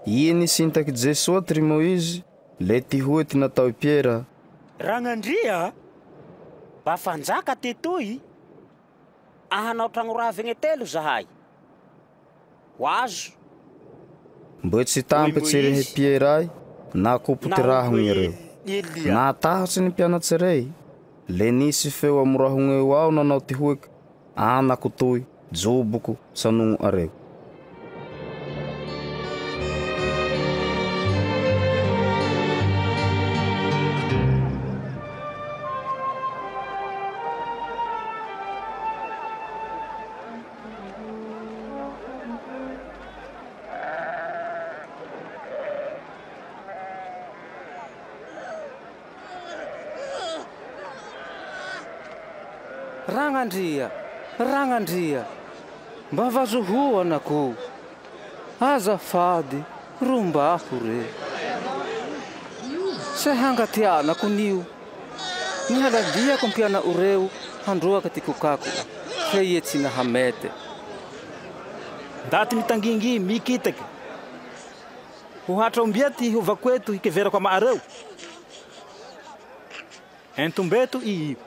I nisintaky Jesua ty Moizy, le ty hoe ty natao i Piera. Ragnandria, mba fanjaka tetoy, ahanao tragno ravigny telo zahay. Hoazo. Mbo tsy tampitsy rehe Pieray, na kopo ty rahony ireo. Na tahotsy ny mpianatsy rey, le nisy feo amorahony eo ao nanao ty hoeky, anako toy, joboko, sanogno areo. Ragnandria, mba vazohoanako. Azafady, rombaho re. Se hangatianako nio. Nihaladiako mpiana ureu, handroaka ty kokako. Feye tsy nahamete. Ndaty mitangingi mikitaky. Uhatra umbiati huvakwetu hikevera kwa maareu. Entumbetu ii.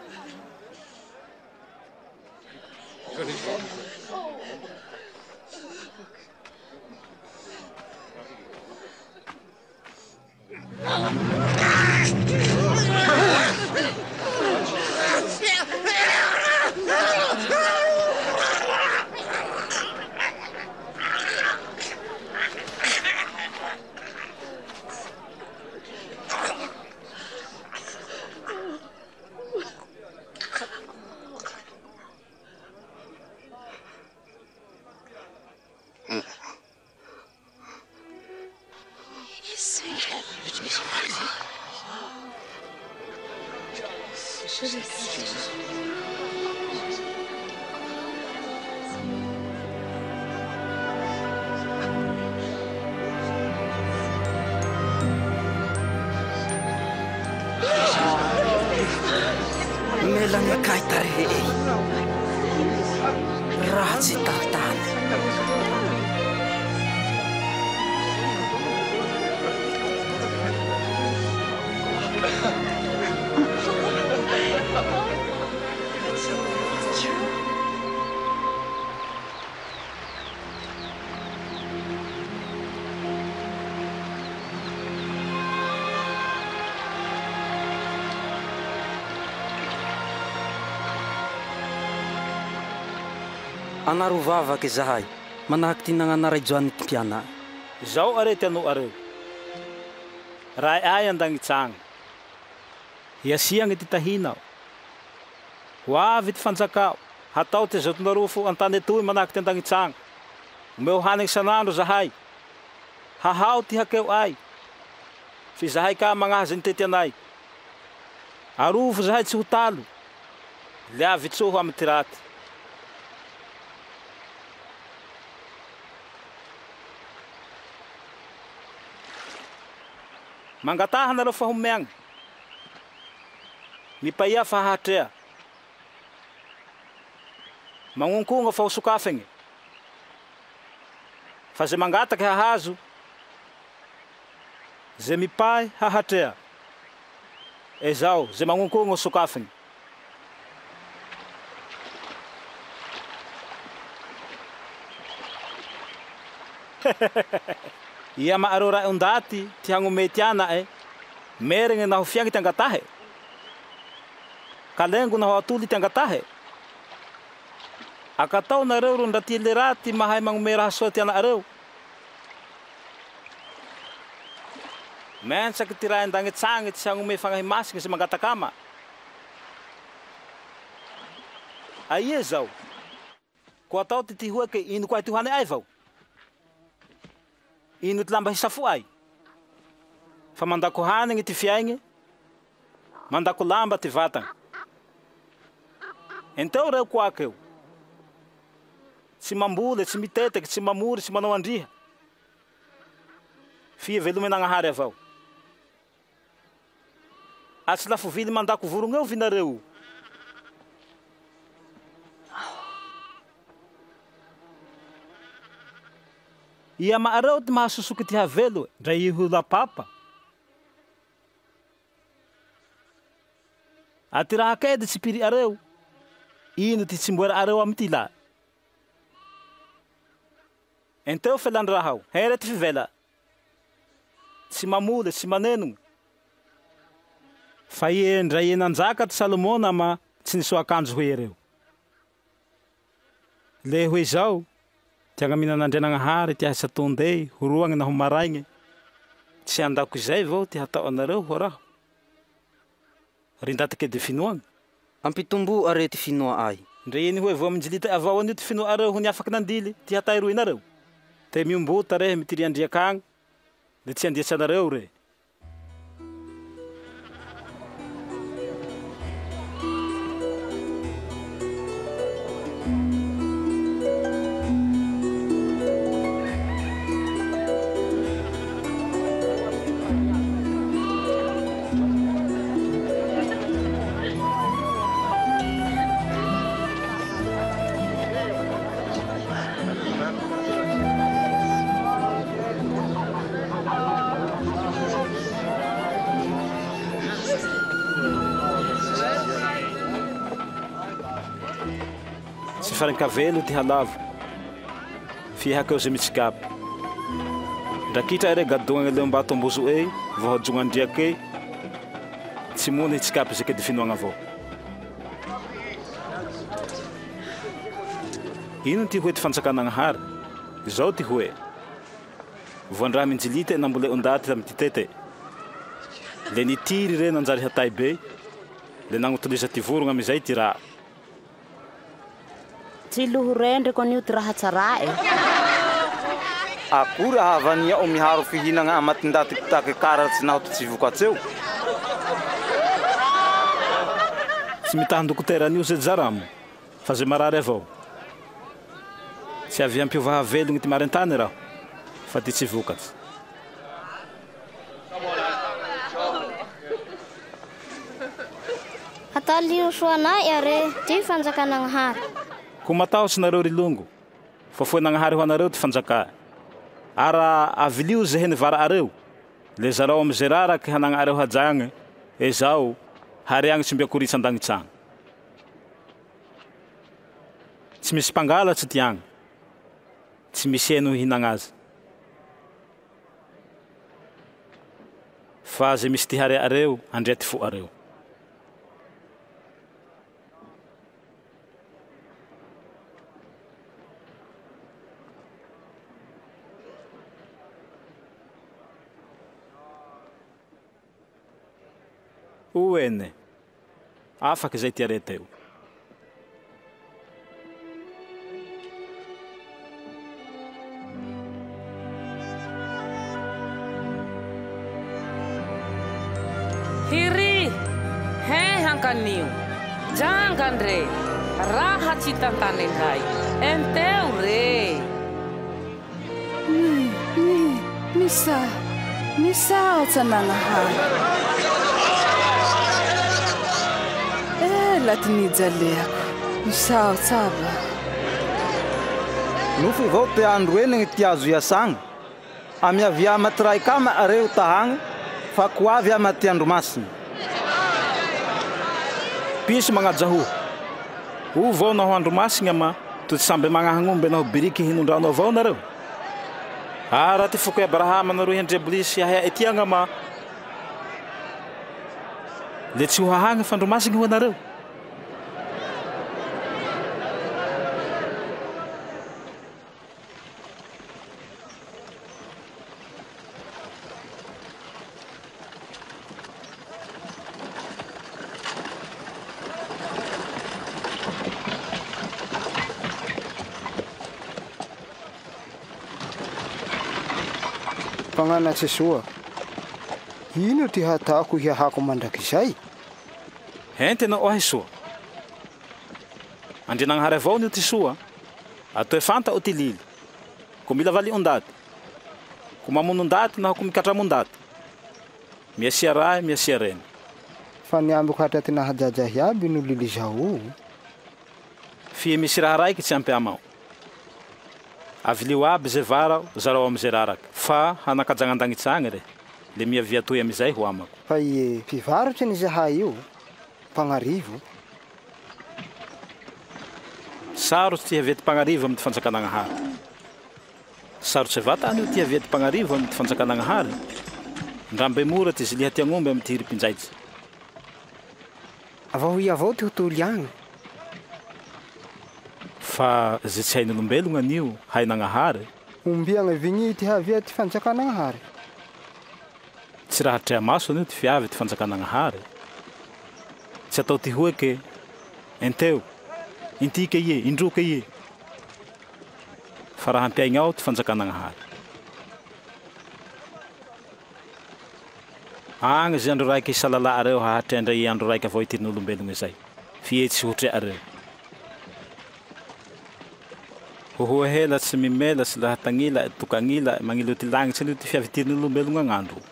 Melanga kaitare. Razi tartan. Anarovavaky zahay, manahaky ty nagnanaray Joany ty mpiana. Zao arety ano areo. Ray ay andagnitsagna. Iasiagny ty tahinao. Hoavy ty fanjakao. Hatao ty zatonarofo antany etoy manahaky ty andagnitsagna. Umeo hanigny sanandro zahay. Hahao ty hakeo ay. Fi zahay ka manghazy nitety anay. Arovo zahay tsy ho talo. Le avitsoho amy ty raty. Mangataha na reo fahomeagna. Mipaia fahatrea. Mangonkonga fa ho sokafagny. Fa ze mangataky hahazo. Ze mipay hahatrea. Ezao, ze mangonkonga ho sokafagny. Ia maarora undati ti hangumetiana merenge na hofiangi tangatahe. Kalengu na hoatuli tangatahe. Akatau na reu rundati lerati mahai mangumera hasoti ana areu. Mensaky ty raha andagnitsagny tsy agnome fagnahy masina sy mangatakama. Aia zao? Ko atao ty hoake ino koa ty hoany ay vao? Ino ty lamba hisafo ay? Fa mandako hanigny ty fiaigny, mandako lamba ty vatagny. Enteo reo koakeo. Tsy mamboly, tsy mitetaky, tsy mamory, tsy manao andriha. Fia velomenagnahary avao. Atsy lafo vily mandako vorogna eo vinareo. Ia maareo ty mahasosoky ty havelo, ndra ihula papa. Aty raha kedy tsy piri areo. Ino ty tsimboera areo amy ty la. Enteo felandrahao, here ty fivela. Tsy mamoly, tsy manenogno. Fa ndra nanjaka ty Salomona ma tsy nisoa akanjo hoe reo. Le hoe zao, ty agnaminan'Andrianagnahary ty asa tondey, horoagny na ho maraigny. Tsy andako izay vao ty hatao anareo ho raho. Rindataky de finoagny. Ampitombo are ty finoa ay. Ndre iny hoe vao aminjilita avao anio ty finoa areo ho niafaky nandily, ty hatay roinareo. Te miombota rehe mitiry andriakagny, le tsy andiatsy anareo re. Farankavelo ty halavo. Fihakeo ze mitsikapy. Ndrakitra ere gadoagna le mba tombozo e, vao hajonga andriake. Tsy mony hitsikapy ze kedy finoagna avao. Ino ty hoe ty fanjakanagnahary? Zao ty hoe. Voandraha minjilite nambole ondaty amy ty tete. Le nitiry re nanjary hatay be. Le nagnotoliza ty vorogna amizay ty raha. Tsy lohorendre ko anio ty raha tsara e. Akory havania o miharo fihinagna amatindaty pitaky karatsy naho ty vokatseo. Tsy mitahan dokotera anio ze jaramo, fa ze marary avao. Tsy avy ampiova havelogny ty marintany raho, fa ty tsy vokatsy. Atalio soanay are ty fanjakanagnahary. Ko matahotsy nareo rilongo, fa foi nagnahary ho anareo ty fanjakà. Ara avilio ze heny vara areo, le zarao amy ze raraky hanagna areo hajagny, e zao hariagny tsy mbiakoritsy andagnitsagny. Tsy misy mpangalatsy ty agny, tsy misy eno hihinagna azy. Fa ze misy ty haria areo, andrea ty fo areo. Uene, afaky zay ty areteo. Hiri, hankanio, jangan re, raha tsy tantanendray, enteo re. Misa o tsananahary. Lati nijaleako, misao tsaba. Nofy vao te andro enigny ty azo iasagny. Amiavia matray kama areo tahagny, fa koavy ama ty andro masiny. Piso magnajaho. Vao naho andro masiny ama, to ty samby magnahagnombe naho biriky hinondrano avao nareo. Ara ty foko Abrahama nareo hendreblisy ahia etiagna ma. Le tsy ho hahagny fa andro masiny ho anareo. Mpagnanatsy soa. Ino ty hataoko hiahako mandrakizay? Tena oahy soa. Andrinagnahary avao nio ty soa. Atoe fanta o ty lily. Ko mila vali ondaty. Ko mamonondaty na ko mikatra mondaty. Miasia ray, miasia reny. Fa niambiko hatraty nahajajahy aby no lily zao. Fia misy raha raiky tsy ampy amao. Avilio aby ze vara zarao amizay raraky. Fa hanakajangan-dagnitsagny re. Le miavia toy amizay ho amako. Fa ie mpivarotry ny zahay io. Mpagnarivo. Sarotsy ty havia ty mpagnarivo amin'ny ty fanjakanagnahary. Sarotsy vatany io ty havia ty mpagnarivo amin'ny ty fanjakanagnahary. Ndrambe mora ty ziliha ty agnomby amin'ny ty hirim-pinjaitsy. Avao ty hotoly agny. Fa ze tsy hain'olombelogna anio hainagnahary. Ombiagna vigny ty havia ty fanjakanagnahary. Tsy raha trea maso anio ty fiavy ty fanjakanagnahary. Tsy atao ty hoeke enteo, intika ie, indroka ie. Fa raha ampiaigna ao ty fanjakanagnahary. Agny ze andro raiky isalala reo hahatrendra i andro raiky avao itirin'olombelogna izay. Fie tsy hotrea reo. Hohoa hela tsy mimela sy laha tagnila, tokagnila, magnilo ty lagnitsy anio ty fiavitirin'olombelogna agnandro.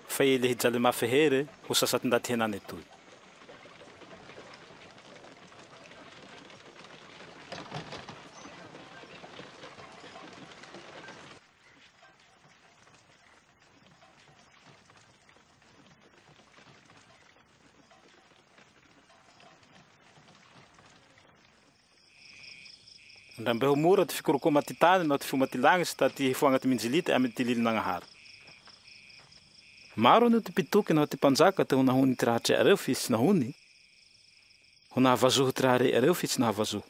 Fa ile hijaly mafehere ho sasatin-daty henany etoy. Ndrambe ho mora ty fikorokoma ty tany na ty foma ty lagnitsy ta ty hifoagna ty minjility amin'ny ty lilinagnahary. Maro anio ty pitoky na ty mpanjaka te ho nahony ty raha trea reo fi tsy nahony. Ho nahavazoho ty raha rea reo fi tsy nahavazoho.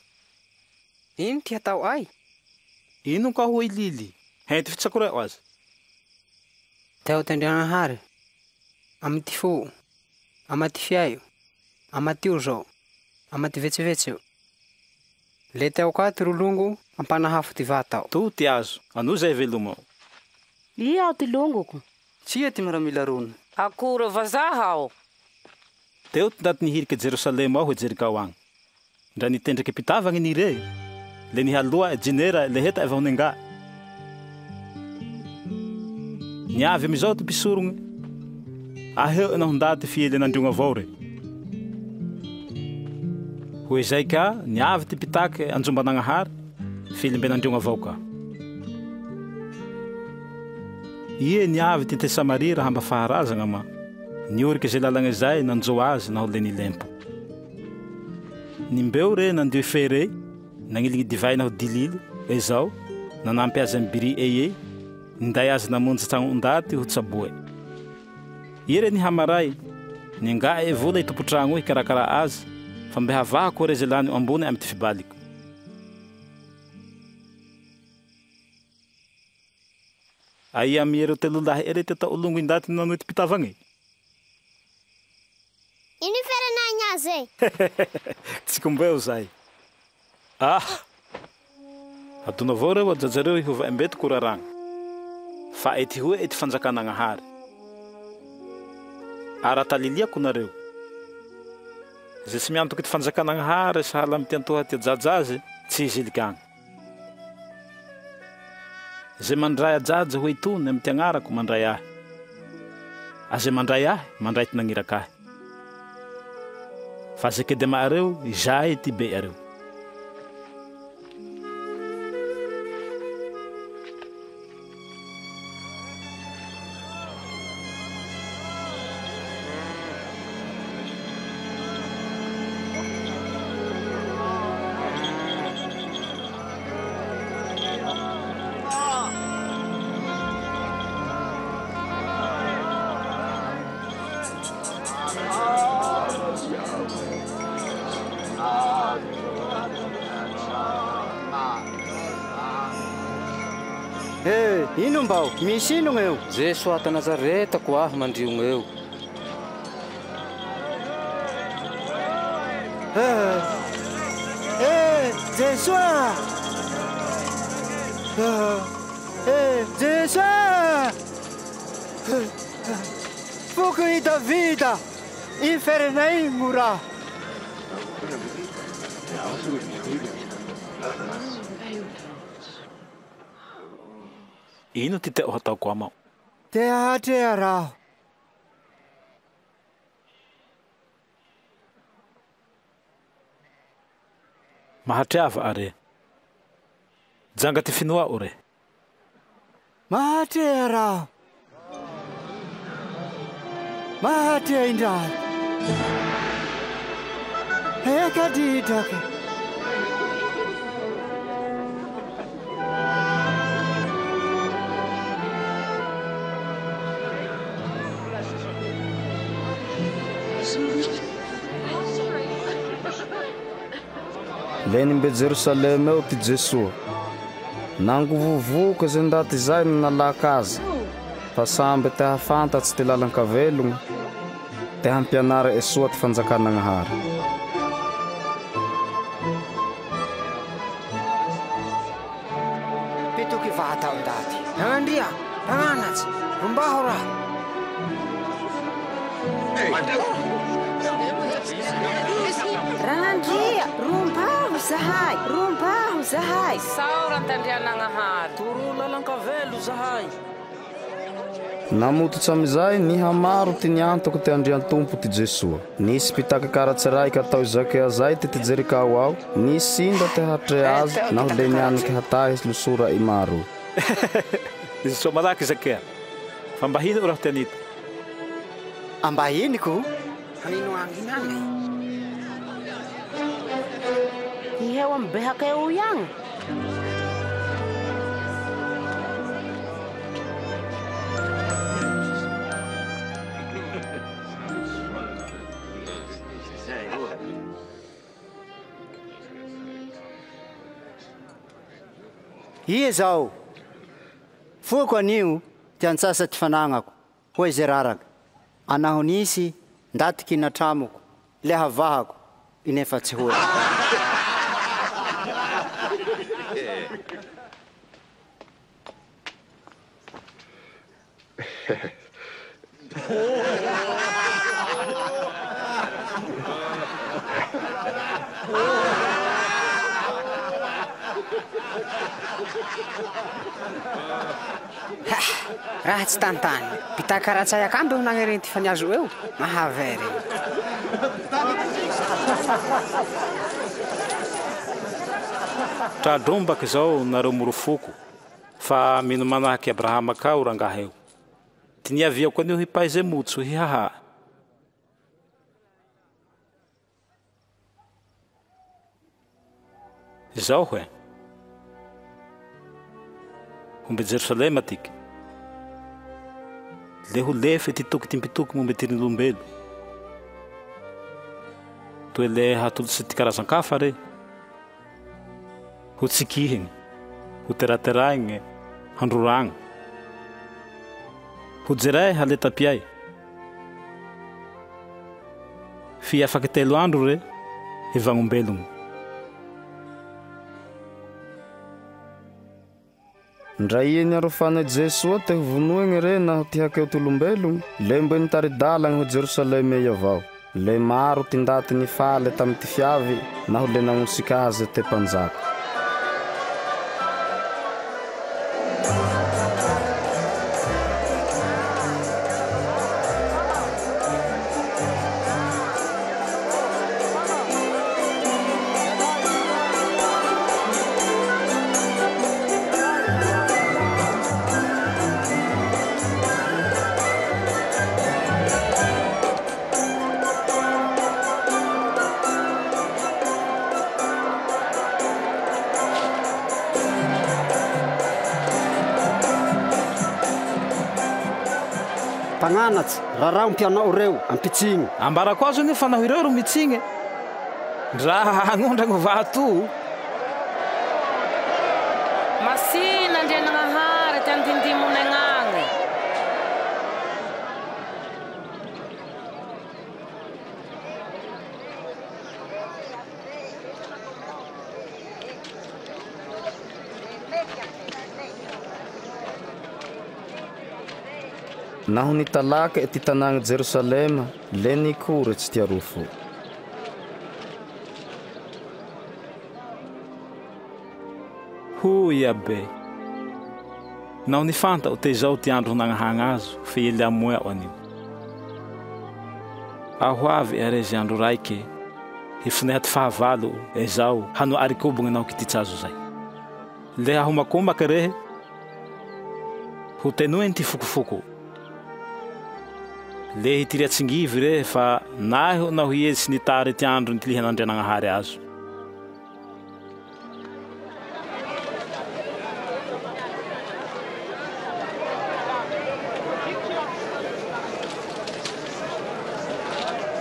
Ino ty hatao ay? Ino ka ho ilily? Henty fitsakoreo azy. Teo tandriagnahary. Amy ty fo. Ama ty fiaio. Ama ty zao. Ama ty vetsevetseo. Le teo ka ty rolongo ampanahafo ty vatao. To ty azo. Ano zay velomao. Ia ao ty longoko. Tsia ty miramila rony. Akora vazaha ao. Teo ty ndaty nihiriky Jerusalema ao hijerikao agny. Ndra nitendraky pitavagny nire. Le nihaloa jinera le heta avao nenga. Niavy amizao ty pisorogny. Aheo na hondaty fiele nandriogna avao re. Hoe zay ka niavy ty pitaky anjombananahary filimbe nandriogna avao ka. Ie niavy ty Tesamaria raha mba faharazagna ma. Nioriky zay lalagna zay nanjo azy na ho le nilempo. Nimbeo re nandio fere nagniliny divay na ho dililo ezao nanampy azy amin'ny biri eye ninday azy namonjy tragno ondaty ho tsaboe. Ie re nihamaray ninga e vola itompotragno hikarakara azy fa mbe havahako re zay lany ambony amin'ny ty fibaliko. Ai amiereo telo lahy ere ty atao olongo indaty nanoy ty pitavagny. Ino ferenagny azy e? Tsy kombeo zay. Adona avao reo ajajareo ihova embety koraragna. Fa ety hoe ety fanjakanagnahary. Arataliliako nareo. Zay tsy miantoky ty fanjakanagnahary sahala amy ty antoha ty ajajazy tsy hiziliky agny. Zay mandray ajaja hoe itony amy ty agnarako mandray ahy. Azay mandray ahy, mandray ty nagniraka ahy. Fa zay kedy maareo, izay ty be areo. Ino mbao? Misy ino gn'eo? Jesoa ta Nazareta ko aho mandriogna eo. Jesoa! Jesus! Fogo da vida! Infernei mura! Ino ti te o hatau kua mau? Te rao. Mahateava are. Janga te whinua ore. Mahate rao. Mahate indai. Heka di take. Lenimbe Jerusalema eo ty Jesua. Nango vovoka ze ndaty zay nalaka azy. Fa samby te hafantatsy ty lalan-kavelogno, te hampianara esoa ty fanjakanagnahary. Pitoky vatao ndaty. Nangandria, nananatsy, rumbaho raha. Ranandria, rumbaho zahay, rumbaho zahay. Sauran tandrianagnahary. Toro lalan-kavelo zahay. Namototsy amizay niha maro ty niantoko ty andrian-tompo ty Jesua. Nisy pitaka karatsy raiky atao Zakea zay ty Jerikao ao. Nisy inda ty hatre azy naho le nianiky hatahy losora i maro. Jesua malaky Zakea. Fa mbahiny ora ty anita. Ambahiniko? Hanino anginanay. Iheu ang behake uyang. Ie zao. Fuako anio ty antsasa ty fanagnako. Hoe ze raraka. Anaho nisy ndatiky natramoko. Le havahako inefa tsy hoe. Raha tsy tantany. Pitaka ratsay akamby ho nagnireny ty faniazo eo. Mahavery. Tradrombaka zao nareo morofoko. Fa mino manahaky Abrahama ka o rangaha eo. Ty niaviako anio hipai ze motso hihaha. Zao hoe. Hombe Jerusalema tiky. Le ho lefe ty toky timpitoky mombe ty olombelo. Toe le hatolotsy ty karazan-kafa re. Ho tsikihigny, ho teraterahigny, handroragny. Ho jeray haletapiay. Fi afaky telo andro re, hivagnombelogno. Ndray eny arofana Jesua te vonoigny re naho ty hakeo tolombelogno. Le mbo nitaridalagny ho Jerusalema ey avao. Le maro ty ndaty nifaly tamy ty fiavy naho le nagnosika azy te mpanjaka. Pagnanatsy, rarao mpianao reo, ampitsigny. Ambarako azo ane fanao ireo ro mitsigny. Raha agnondragno vato. Masina andrianagnahary ty andindimony agnagny. naho nitalaka ty tanàna Jerusalema le nikoritsy ty arofo. Hoy abe. Naho nifantao te zao ty andro nagnahagna azo fe Elia moa o anio. Aho avy arezy andro raike hifinahy ty fahavalo zao hano arikobogna nao kititsazo zay. Le aho makombaka rehe ho tenoeny ty fokofoko. Le hitiria tsingivy rehe fa naho naho hiezi sy nitary ty andro nitilihan'Andrianagnahary azo.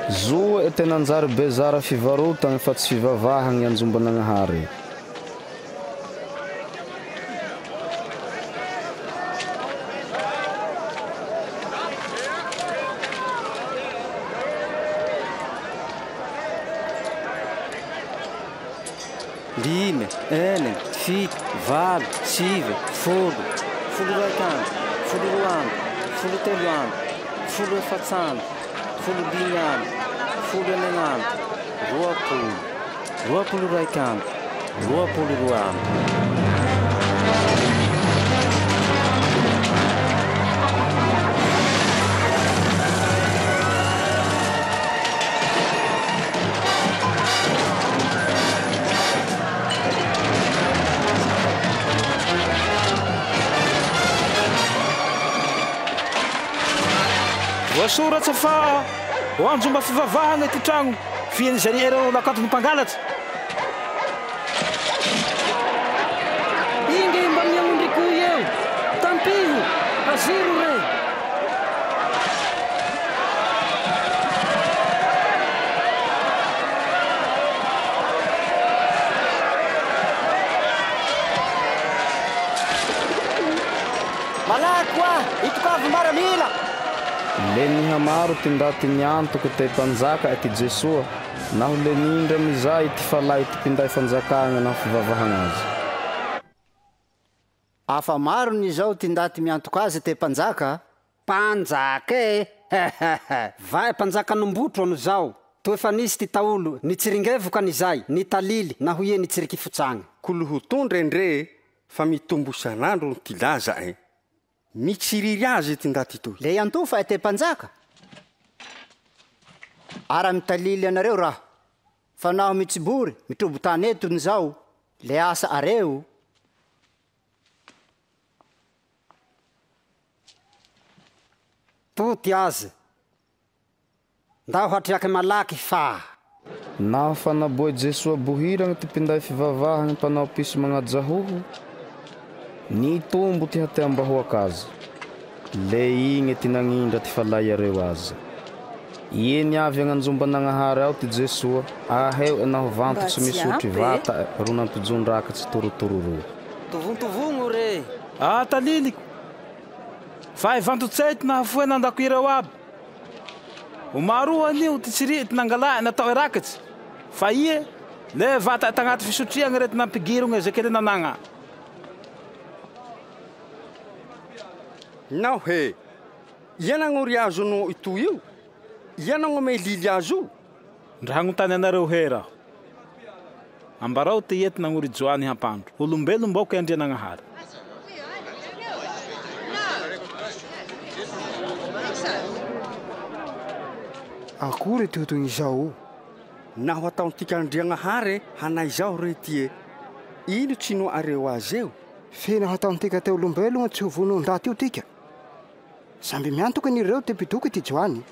Zoa tena anjary bezara fivarotana fa tsy fivavahagny Anjombananahary. Lime, enen, fito, valo, sivy, folo, folo raiky andro, folo roa andro, folo telo andro, folo efatsy andro, folo dimy andro, folo enina andro, roapolo raiky andro, roapolo roa andro. Voasoratsy fa ho anjomba fivavahana ty tragno fian'izany ereo lakato nimpangalatsy. Inge mba miamondriky eo tampiho aziro re. Malaky koa itokavy maramila. Le nihamaro ty ndaty niantoko te mpanjaka ty Jesoa naho le nindra mizay ty falay ty pinday fanjakagna naho fivavahagna azy. Afa maro ny zao ty ndaty miantoko azy te mpanjaka. Mpanjaka vai mpanjaka nombotro ano zao. To efa nisy ty taolo nitsiringevoka nizay nitalily na hoie nitsiriky fotsagna. Kolohotondra endre fa mitombo isan'andro ny ty laza mitsiriry azy ty ndaty toy. Le antofa te mpanjaka. Ara mitalily anareo raha. Fa naho mitsibory mitrobo tany eto ny zao le asa areo. Tuty azy. Ndao hatriaky malaky fa. Naho fanaboy Jesoa bohiragna ty pinday fivavahagna mpanao piso magnajahoho. Nitombo ty hateam-bahoaka azy. Le igny ty nagnindra ty falay areo azy. Ie niavy Anjombananahary ao ty Jesoa aheo naho vantotsy misotry vata ro nampijondrakatsy torotororo. Tovontovogno re. Taliliko. Fa vantotsety na hafoe nandako ireo aby. O maro anio ty tsiri ty nangalay natao irakatsy. Fa ie le vata tagnaty fisotriagna rety nampigirogna zakele nanagna. Nao he, iana ngori azo no ito io? Iana ngome lili azo? Ndra hagnontany anareo hera. Ambarao ty ety nangori joany hampandro. Olombelo mboko Andrianagnahary. Akory ty toy izao? Naho ataontika Andrianagnahary hanay zao rety ino tsy no areo azy eo? Fe naho ataontika te olombelo tsy ho vono ndaty io tika. Samby miantoka nireo te pitoky ty joany.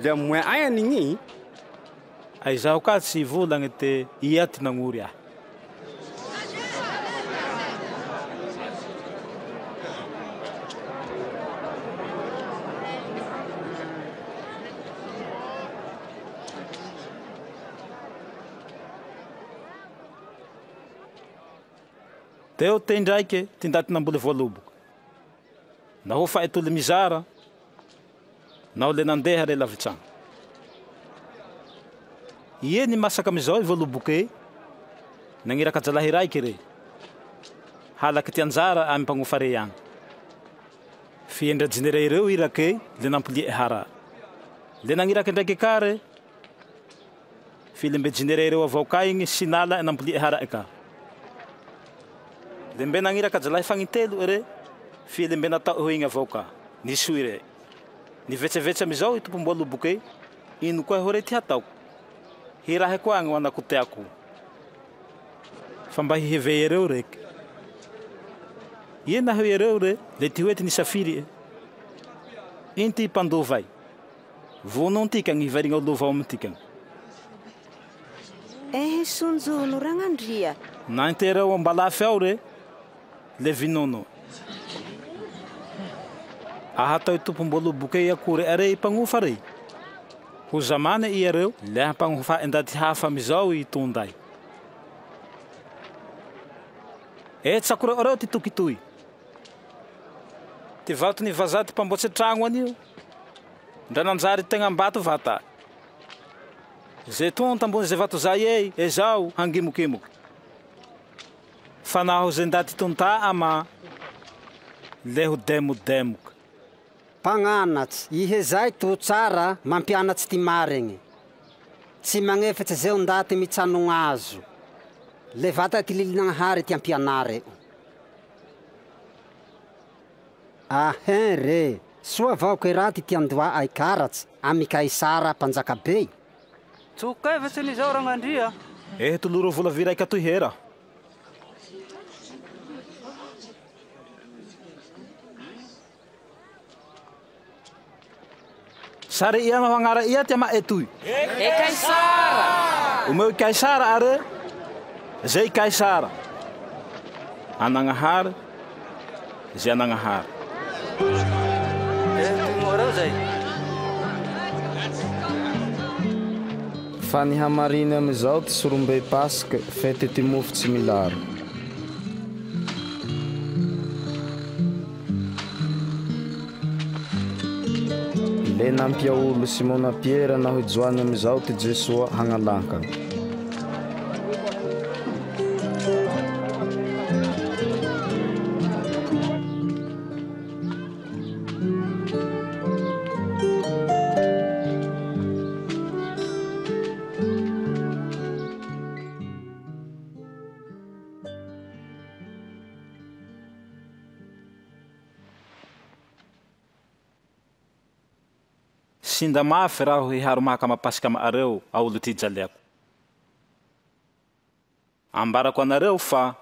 Le moe aya nigny? Ay zaho ka tsy volagna te ia ty nangory ah. Teo tendraike ty ndaty namboly voaloboka. Naho fa ito le mizara, naho le nandeha le lavitsagna. Ie ni masaka amizao voaloboke, nangiraka jalahy raiky re. halaka ty anjara amy mpagnofare agny. Fiendrajinere ireo irake le nampilie hara. Le nagniraka ndraiky kare filembe jinere ireo avao ka igny sinala nampilie hara ka. Lembe nagniraka jalahy fagnitelo ere filembe natao ho igny avao ka. Nisy ire. Ni vetsevetse amizao itompom-boalo boke ino koa hore ty hataoko. Hirahe koa agny ho anako teako. Fa mba hiheve ireo reky. Iena ho ireo re le ty hoe ty nisafiri e. Iny ty mpandovay. Vonon tikagny hivarigna olova ao amintikagny. Sonjono ragnandria. Naintereo ambalafy ao re le vinono. Ahatao itompom-boalo boke akory are mpagnofa re. Ho zamane ireo le hampagnofa endaty hafa amizao itonday. Tsakore oreo ty tokitoy. Ty vato ny vaza ty mpamboatsy tragno anio. Ndra nanjary tegna mbato vata. Ze tonta ambony ze vato zay ezao hangimokimoky. Fa naho ze ndaty tonta ama le ho demodemoka. Mpagnanatsy, ihe zay to tsara mampianatsy ty marigny. Tsy magnefatsy zeo ndaty mitsanogn azo. Le vata ty lilinagnahary ty ampianare. Ahen re, soa avao ke raty ty andoa ay karatsy amy Kaisara mpanjakabe. Tsokefatsy ny zao ragnandria. Toloro vola viraika toy hera. Sari ia mahangara ia ty ama etoy. Kaisara. O meu Kaisara are. Zay Kaisara. Anagnahary. Zay anagnahary. Tumoreo zay. Fa ny hamariny amizao ty sorombe Paska fety ty mofo tsy milaro. Le nampia olo Simona Piera na hijoany amizao ty Jesoa hagnalanka. Sinda mafy raho hiharo mahakamapasika amareo aolo ty jaliako. Ambarako anareo fa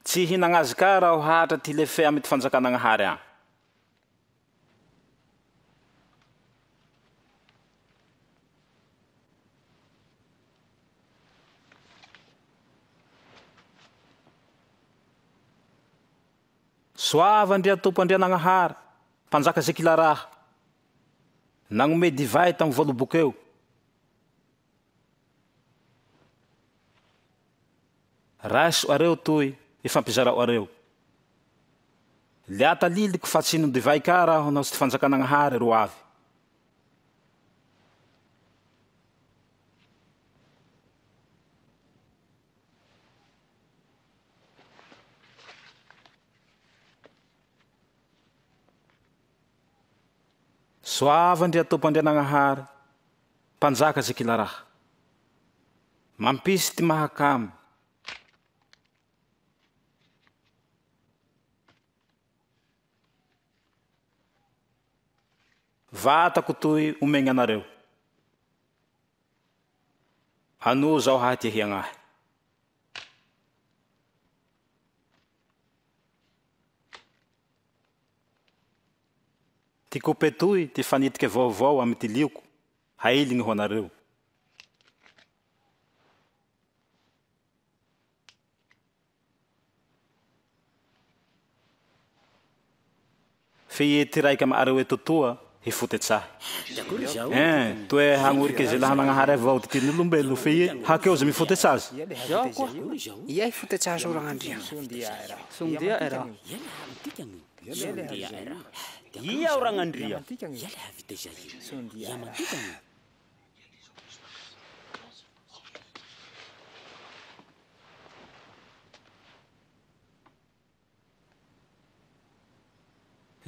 tsy hinagnazy ka raho hatra ty lefe amy ty fanjakanagnahary agny. Soava andria tompo andria nagnahary, mpanjaka Zekilaraha. Nagnome divay tamy voalo bokeo. Raiso areo toy ifampizarao areo. Le ataliliko fa tsy no divay ka raho nao tsy ty fanjakanagnahary ro avy. Soava andria tompo andria nagnahary, mpanjaka Zekilaraha. Mampisy ty mahakamy. Vatako toy omegny anareo. Ano zao haty hiagnahy. Ty kopetoy ty fanitike vaovao amy ty lioko, hailigny ho anareo. Fe ty raiky amy areo etotoa hifotetsahy. Toe hagnoriky ze laha nagnahary avao ty tin'olombelo fe hakeo ze mifotetsazy. Ia hifotetsazy o ragnandria. Sondia era. Ia o ragnandria.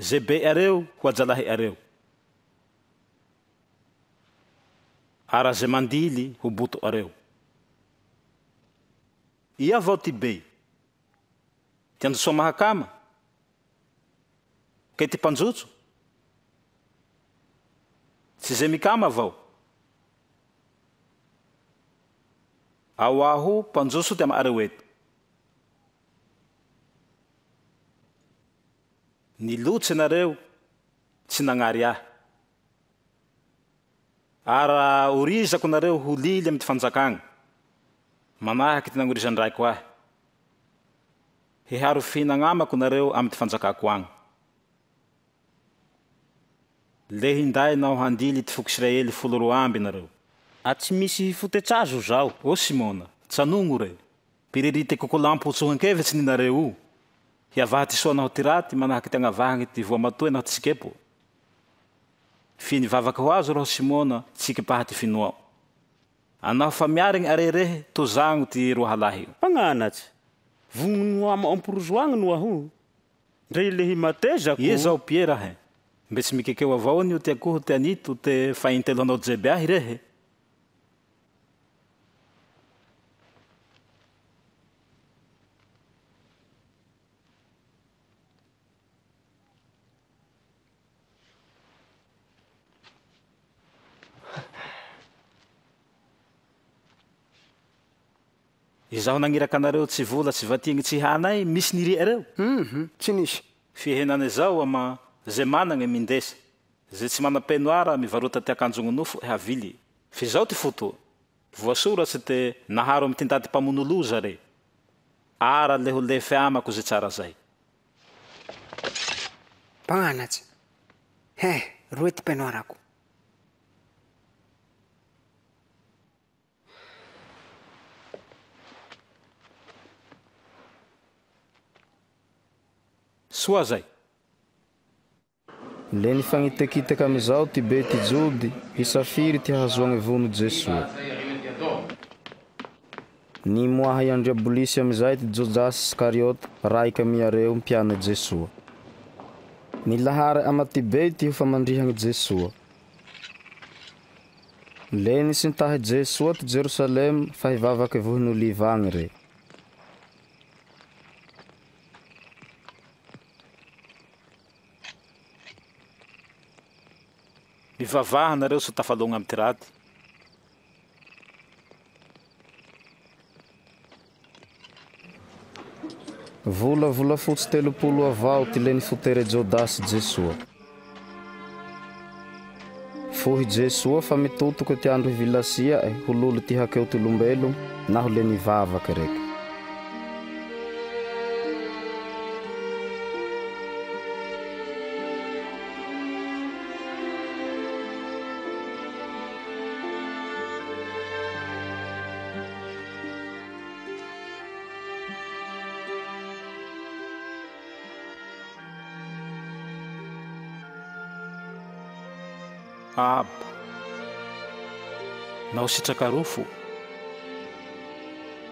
ze be areo ho ajalahy areo. Ara ze mandily ho boto areo. Ia vao ty be. Ty andosoa mahakama. Kay ty mpanjotso. Tsy ze mikama vao. Ao aho mpanjoso ty ama areo eto. Nilotsy nareo tsy nagnary ahy. Ara orizako nareo ho lily amy ty fanjakagna. Manahaky ty nagnorizandraiko ahy. Hiharo fihinagnamako nareo amy ty fanjakako agny. Le hinday nao handily ty foko Israely 12 amby nareo. A tsy misy fotetsazo zao. O Simona, tsanogno re. Piririte kokolampo tsohankevitsy ni nareo. Hiavaha ty soa naho ty raty manahaky ty agnavahagny ty voa matoe naho ty sikepo. Finy vavaka ho azo roho Simona tsikipaha ty finoao. Anaho fa miarigny arerehe tozagno ty roa halahy. Pagnanatsy. Vogno ama amporozoagny no aho. Ndre lehi matezako. Ie zao Piera he. Mbe tsy mikekeo avao anio ty akoho ty anito te faintelo anao jebe ahy rehe. Izaho nagniraka anareo tsy vola tsy vatigny tsy hanay misy niria reo. Tsy nisy. Fihenany zao ama ze managny mindesa. Ze tsy manam-penoara mivarota ty akanjogny nofo havily. Fi zao ty fotoa. Voasoratsy te naharo amy ty ndaty mpamonoloza re. Ara le ho lefe amako ze tsara zay. Pagnanatsy. Roe ty penoarako. Soa zay. Le nifagnitekitaka amizao ty be ty jody hisafiry ty hahazoagny vono Jesoa. Nimoaha iandriabolisy amizay ty Jodasy Iskariota raiky miareo mpiana Jesoa. Nilahary ama ty be ty ho famandrihagny Jesoa. Le nisintahy Jesoa ty Jerusalema fa hivavaky vohin'oliva agny re. Mivavaha nareo so tafalogna amy ty raty. Vola fotsy 30 avao ty le nifotere Jodasy Jesoa. Fohy Jesoa fa mitotoky ty andro hivilasia ho lolo ty hakeo ty olombelo na ho le nivavaky reky. Aba. Nao sitrakarofo.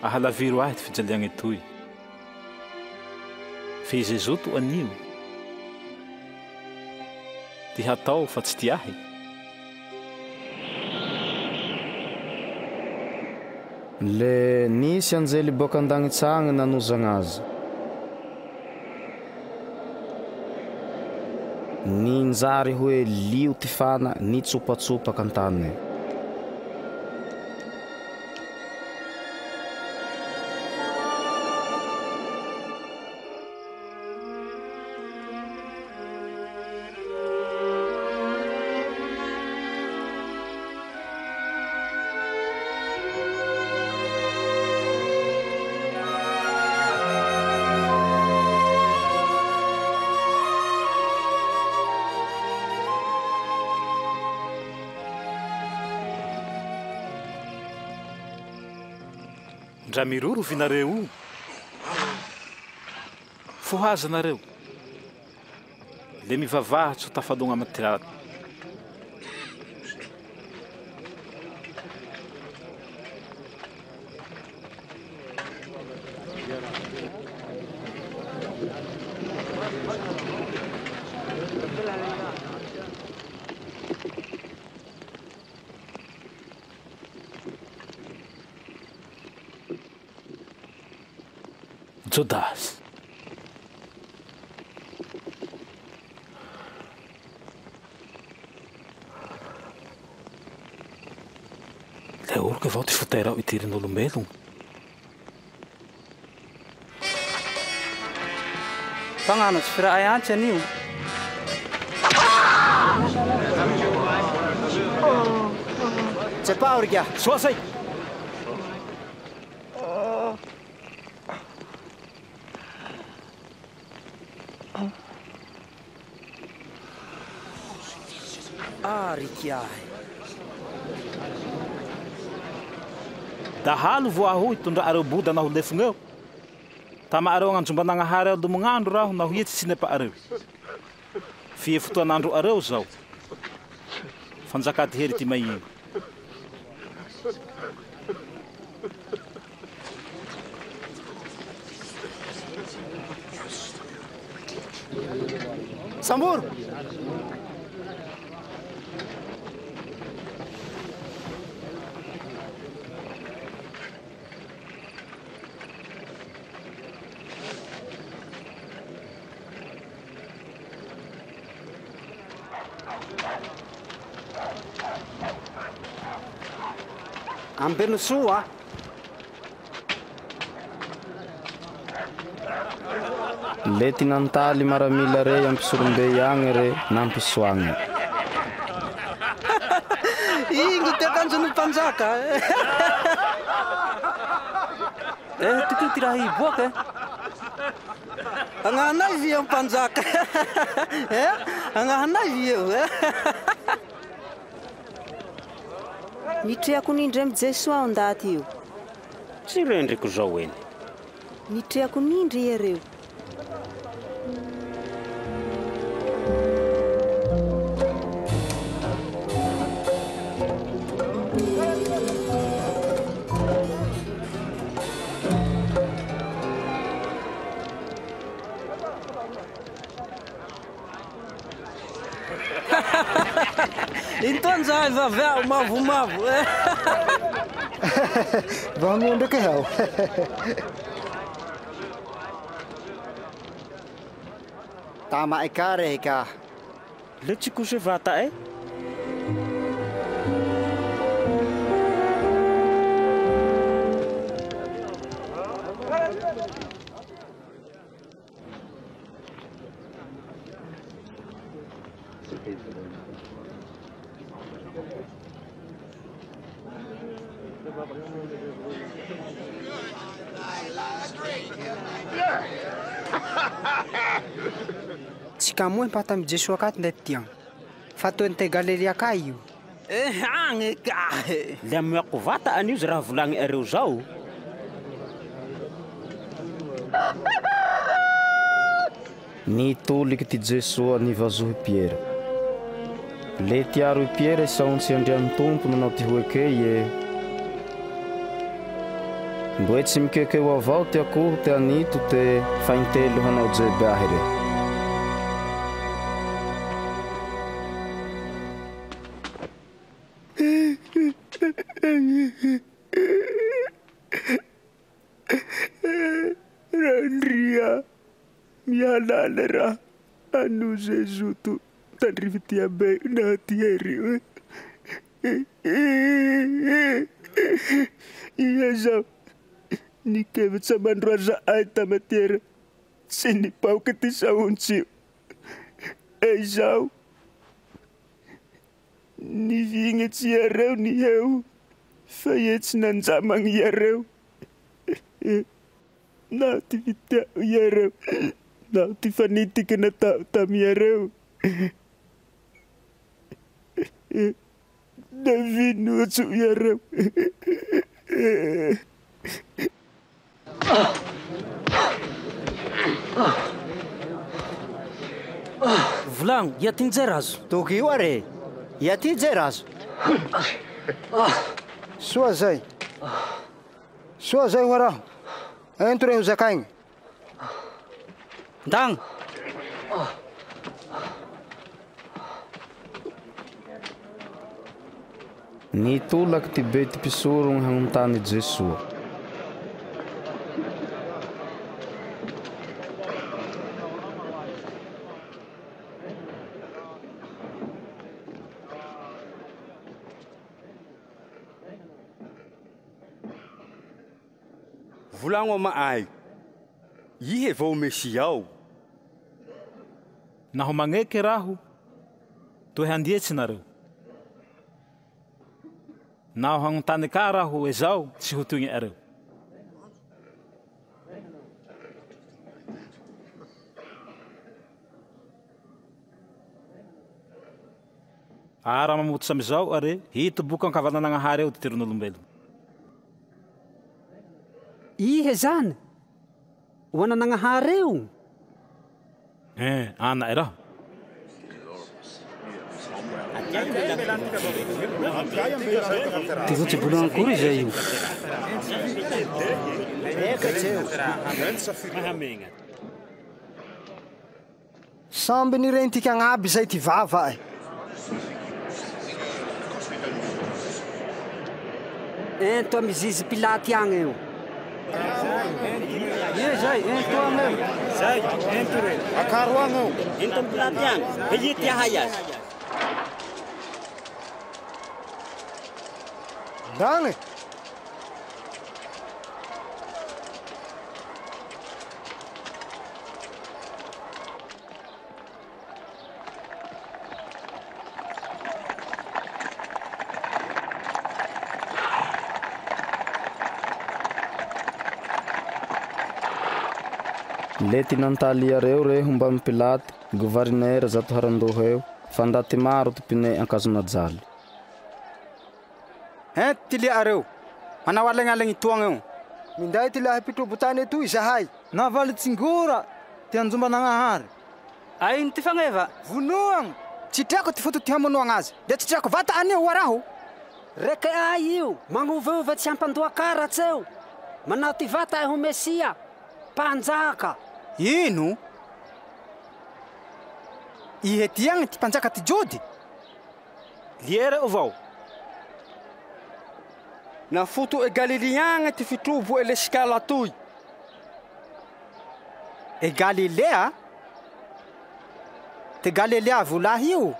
Ahalaviro ahy ty fijaliagny etoy. Fe Jesoa to anio. Ty hatao fa tsy ty ahy. Le nisy anjely boka andagnitsagny nanozagna azy. Ninjary hoe lio ty fana nitsopatsopaky antany. Ndra miroro vinareo. Fohaza nareo. Le mivavaha tsy ho tafalogna amy ty raty. Judas. Le ouro que volta esfuteira e tira no lumelo. Pangano, sfera ayancha niu. Cepat urgia. Suasai. Rikiai. Dahalo voa hui tundra arau Buda na hulefungeu. Tama arau nganjumba nanga harel do mungando rahu na huiete sinepa arau. Fie futua nandro arau zau. Fanzakati heri ti mai. Sambur. Ambeno sua. Leti nantali maramila re ampisurumbe yang re nampisoange. Ingo te kanjo no panjaka. Tu tirahi boke. Anganai vi ang panjaka. Anganai vi eu. Nitreako nindry amy Jesoa ao ndaty io. Tsy rendriko zao eny. Nitreako nindry iareo. Então já vai ver o mavo. Vamos onde que é? Tama ikare ika. Leti kusevata eh? Tsikamoy patami Jesoa kat ndet tiang. Fato ente galeria kayu. Hange ka. Le ameko vata anio raha volagny areo zao. Nitoliky ty Jesoa nivazohy Pierre. Le tiaro i Pierre saontsy andrian'ny tompo nanao ty hoekey e. Mboe tsy mikekeo avao ty akoho ty anito te faintelo hanao jebe ahy re. Randria mihalala raha anu Jesu tu tandrivitia be na tieri. Iya zao nikevitsa mandroaza ay tamatiera sini pau ketisa unci. Zao ni vinget iareu ni heu fayets nanzamang iareu. Na tivitia iareu na tifaniti kena tam iareu. Davinu su iareu. Vlang, ia ty nzerazo. Tokio are. Ia ty nzerazo. Soa zay. Soa zay waraho. Entro em Zakain. Dang. Nitulaky ty be ty pisorogny hagnontany Jesoa. volagno amaay ihe vao mesy ao naho magneky raho toy handietsinareo naho hagnontany ka raho ezao tsy ho toy areo ara mamototsy amizao are hito boka ankavanananahary eo diteron'olombelona ihe zany ho ananagnahary eo ana e raho ty bolana akory izay io samby nirentika agnaby zay ty vava e ento amizizy Pilaty agny eo Ie zay, ento agny eo. Zay, ento re. Akaro agny eo. Ento amin'ny Pilaty agny. Ity ahay azy. Dagny. Le tinantaliareo re homba amin'ny Pilaty gouverneur zato harandoho eo fa ndaty maro tompine ankazona jaly ty liareo manao alagnalagny toagna eo minday ty laha pitro-botany etoy zahay navaly tsingora ty anjombananahary ainy ty fagneva vonoagny tsy treako ty foto ty hamonoagna azy de tsy treako vata anio waraho reka ay io magnovaova tsy ampandoa karatsy eo manao ty vata ho mesia mpanjaka ino ihe ty agny ty mpanjaka ty jody liera avao na foto e galiliagna ty fitrobo e lesikala toy e galilea ty galilea volahy io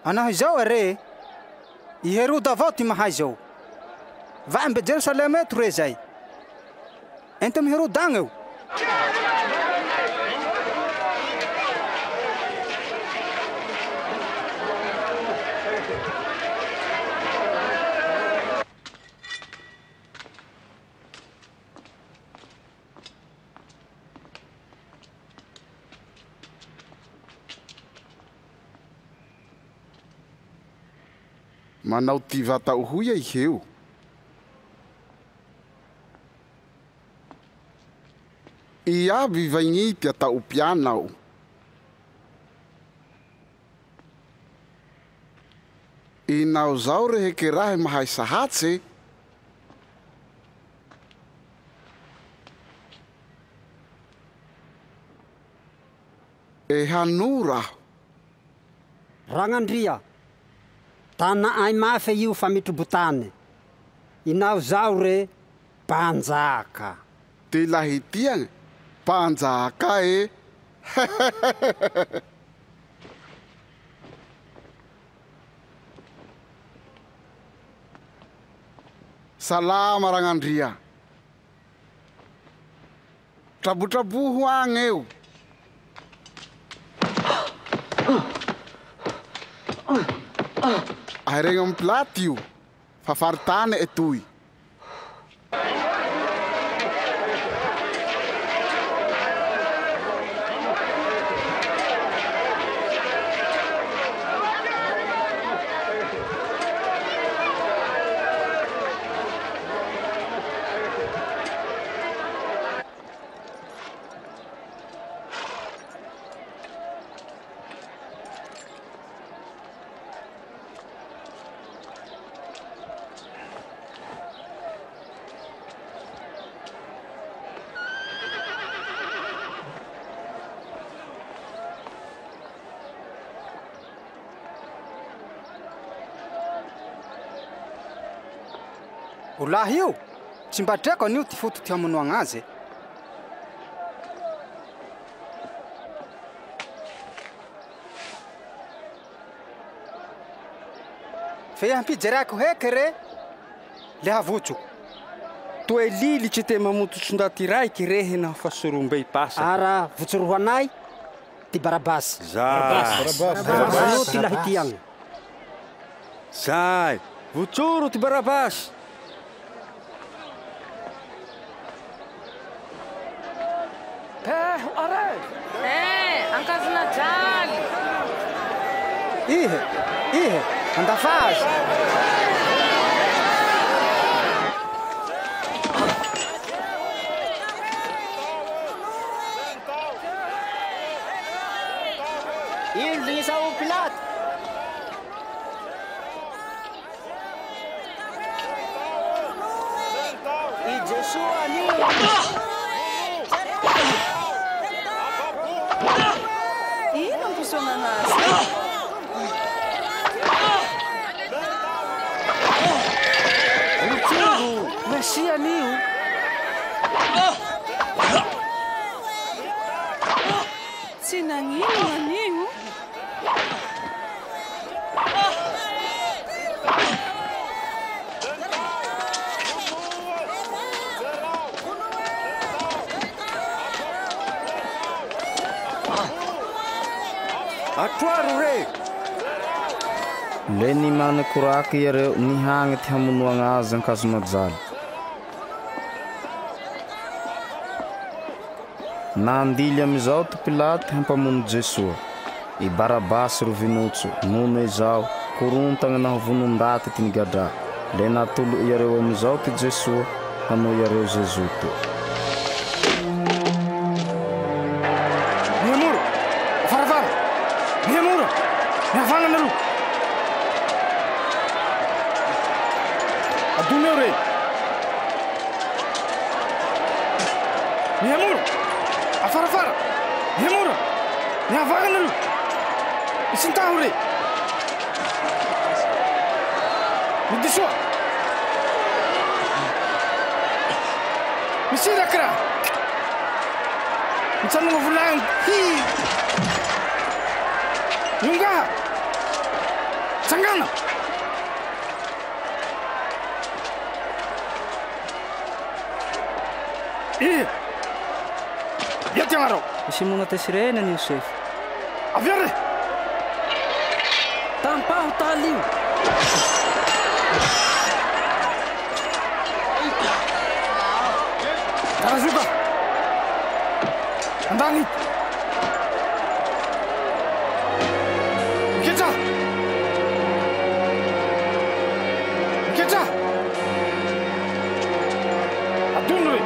anaho izao are i Herode avao ty mahay zao va ambe Jerusalema eto re zay ento amy Herode agny eo manao ty vata ohoy iheo iaby vagnity atao pianao inao zao reheke raha mahay sahatsy e hanora Ragnandria tana ay mafy io fa mitrobotany inao zao re mpanjaka ty lahitiagny mpanjaka e salama Ragnandria trabotraboho agny eo ahiregny amy Pilaty io fa faritany etoy o lahy io tsy mba treko anio ty foto ty hamonoagna azy fe ampijerako heky re le havotsoko toe lily tsy te mamototsy ndaty raiky rehina fa sorombe ipasa ara votsoroho anay ty barabasy no ty lahy ty agny zay votsoro ty barabasy are ankazona jaly ihe andafazy ino lignisa o Pilato i Jesu anio ino ampisoananazy Votsoro Mesia anio tsy nagnino anio atoaro re le ny manakoraky iareo nihagny ty hamonoagna azy ankazonajaly nandily amizao ty Pilaty hampamono Jesoa i Barabasy ro vinotso nono izao korontagna naho vonondaty ty nigadra le natolo iareo amizao ty Jesoa hanao iareo Zezoto miamoro afaravara miamoro miavagna naro adony eo re miamoro afarafara miamoro miavagna naro isintaho re midisoa misiraka raha mitsanogna volagny Yunga! Sangana! Yati maro! Isimuna tesirena ni Yusuf. Aviare! Tampau taliu! Tarazuka! Andani! Kita! Kita! Adunre!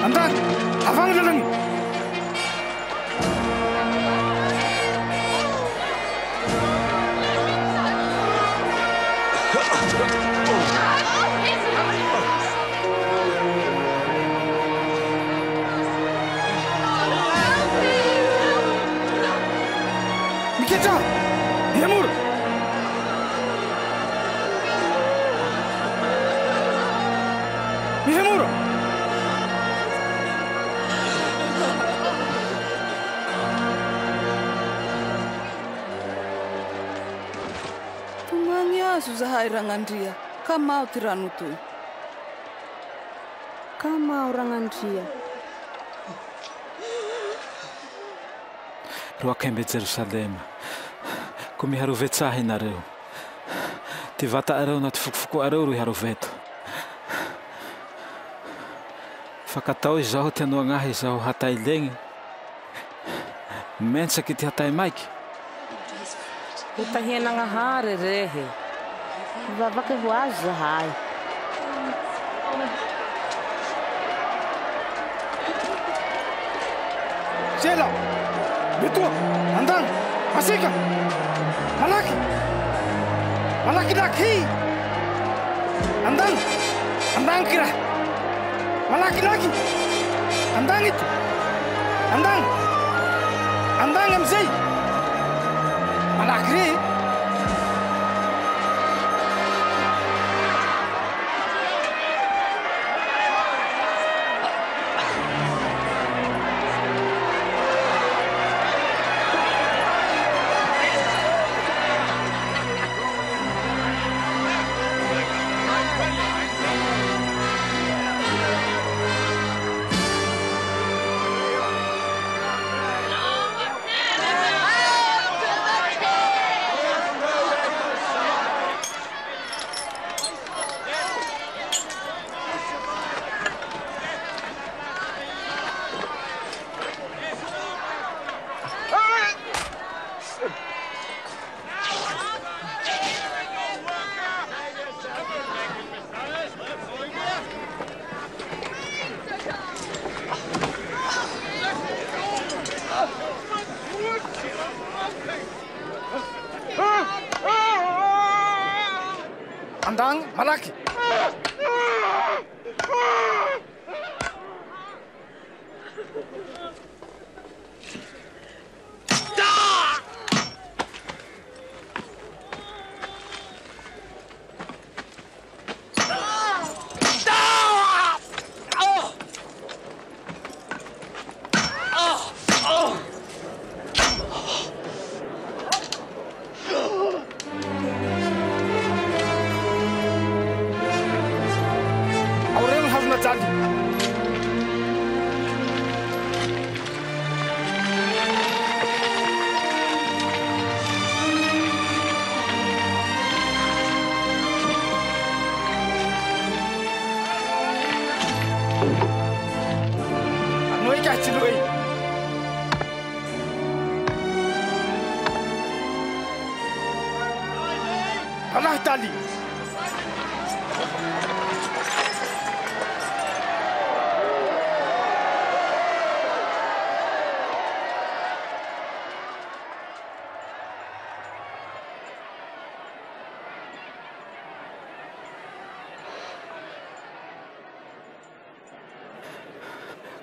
Andan! Avang dalang! Miketa! Yamur! Yamur! Tumangyazo zahay Rangandria, kamao ty rano toy. Kamao Rangandria. Ro akembe Jerusalema ko miharovetsahy inareo ty vata areo na ty fokofoko areo ro iharoveto fa katao izaho ty anoagnahy izaho hatay legny mentsaky ty hatay maiky Utahianagnahary rehe Vavaky ho azy zahay. Sela! Betua! Andan! Masika! Malaki! Malaki-laki! Andan! Andan kira! Malaki-laki! Andan itu! Andan! Andan amzay! Malaki rin! Andang, malaki.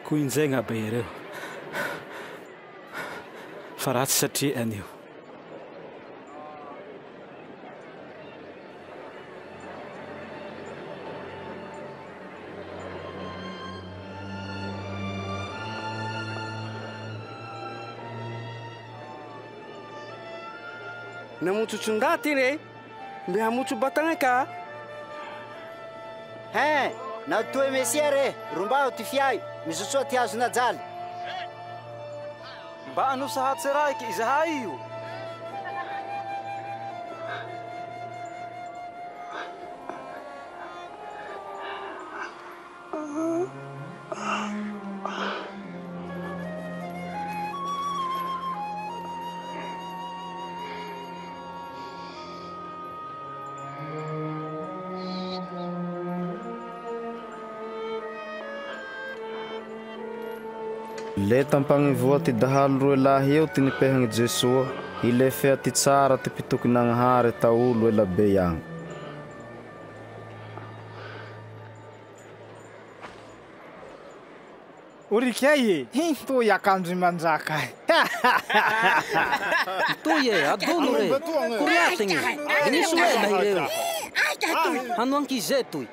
Kuinzay nga ba ireo? Fa ratsy satria anio. Namutsutsundaty re, mbe hamutso batagna ka. He, na toe mesia re, rombao ty fiay, mizosoa ty hazo najaly. Mba anosahatsy raiky izahay io. Le tampagnivoa ty dahalo roe lahy eo ty nipehagny Jesoa, ile fea ty tsara ty pitoki-nagnahary taolo ela be agny. Orikay toy akanjo manjaka. Toy adono re. Kuriating. Venezuela ireo. Hano ang kizetoy.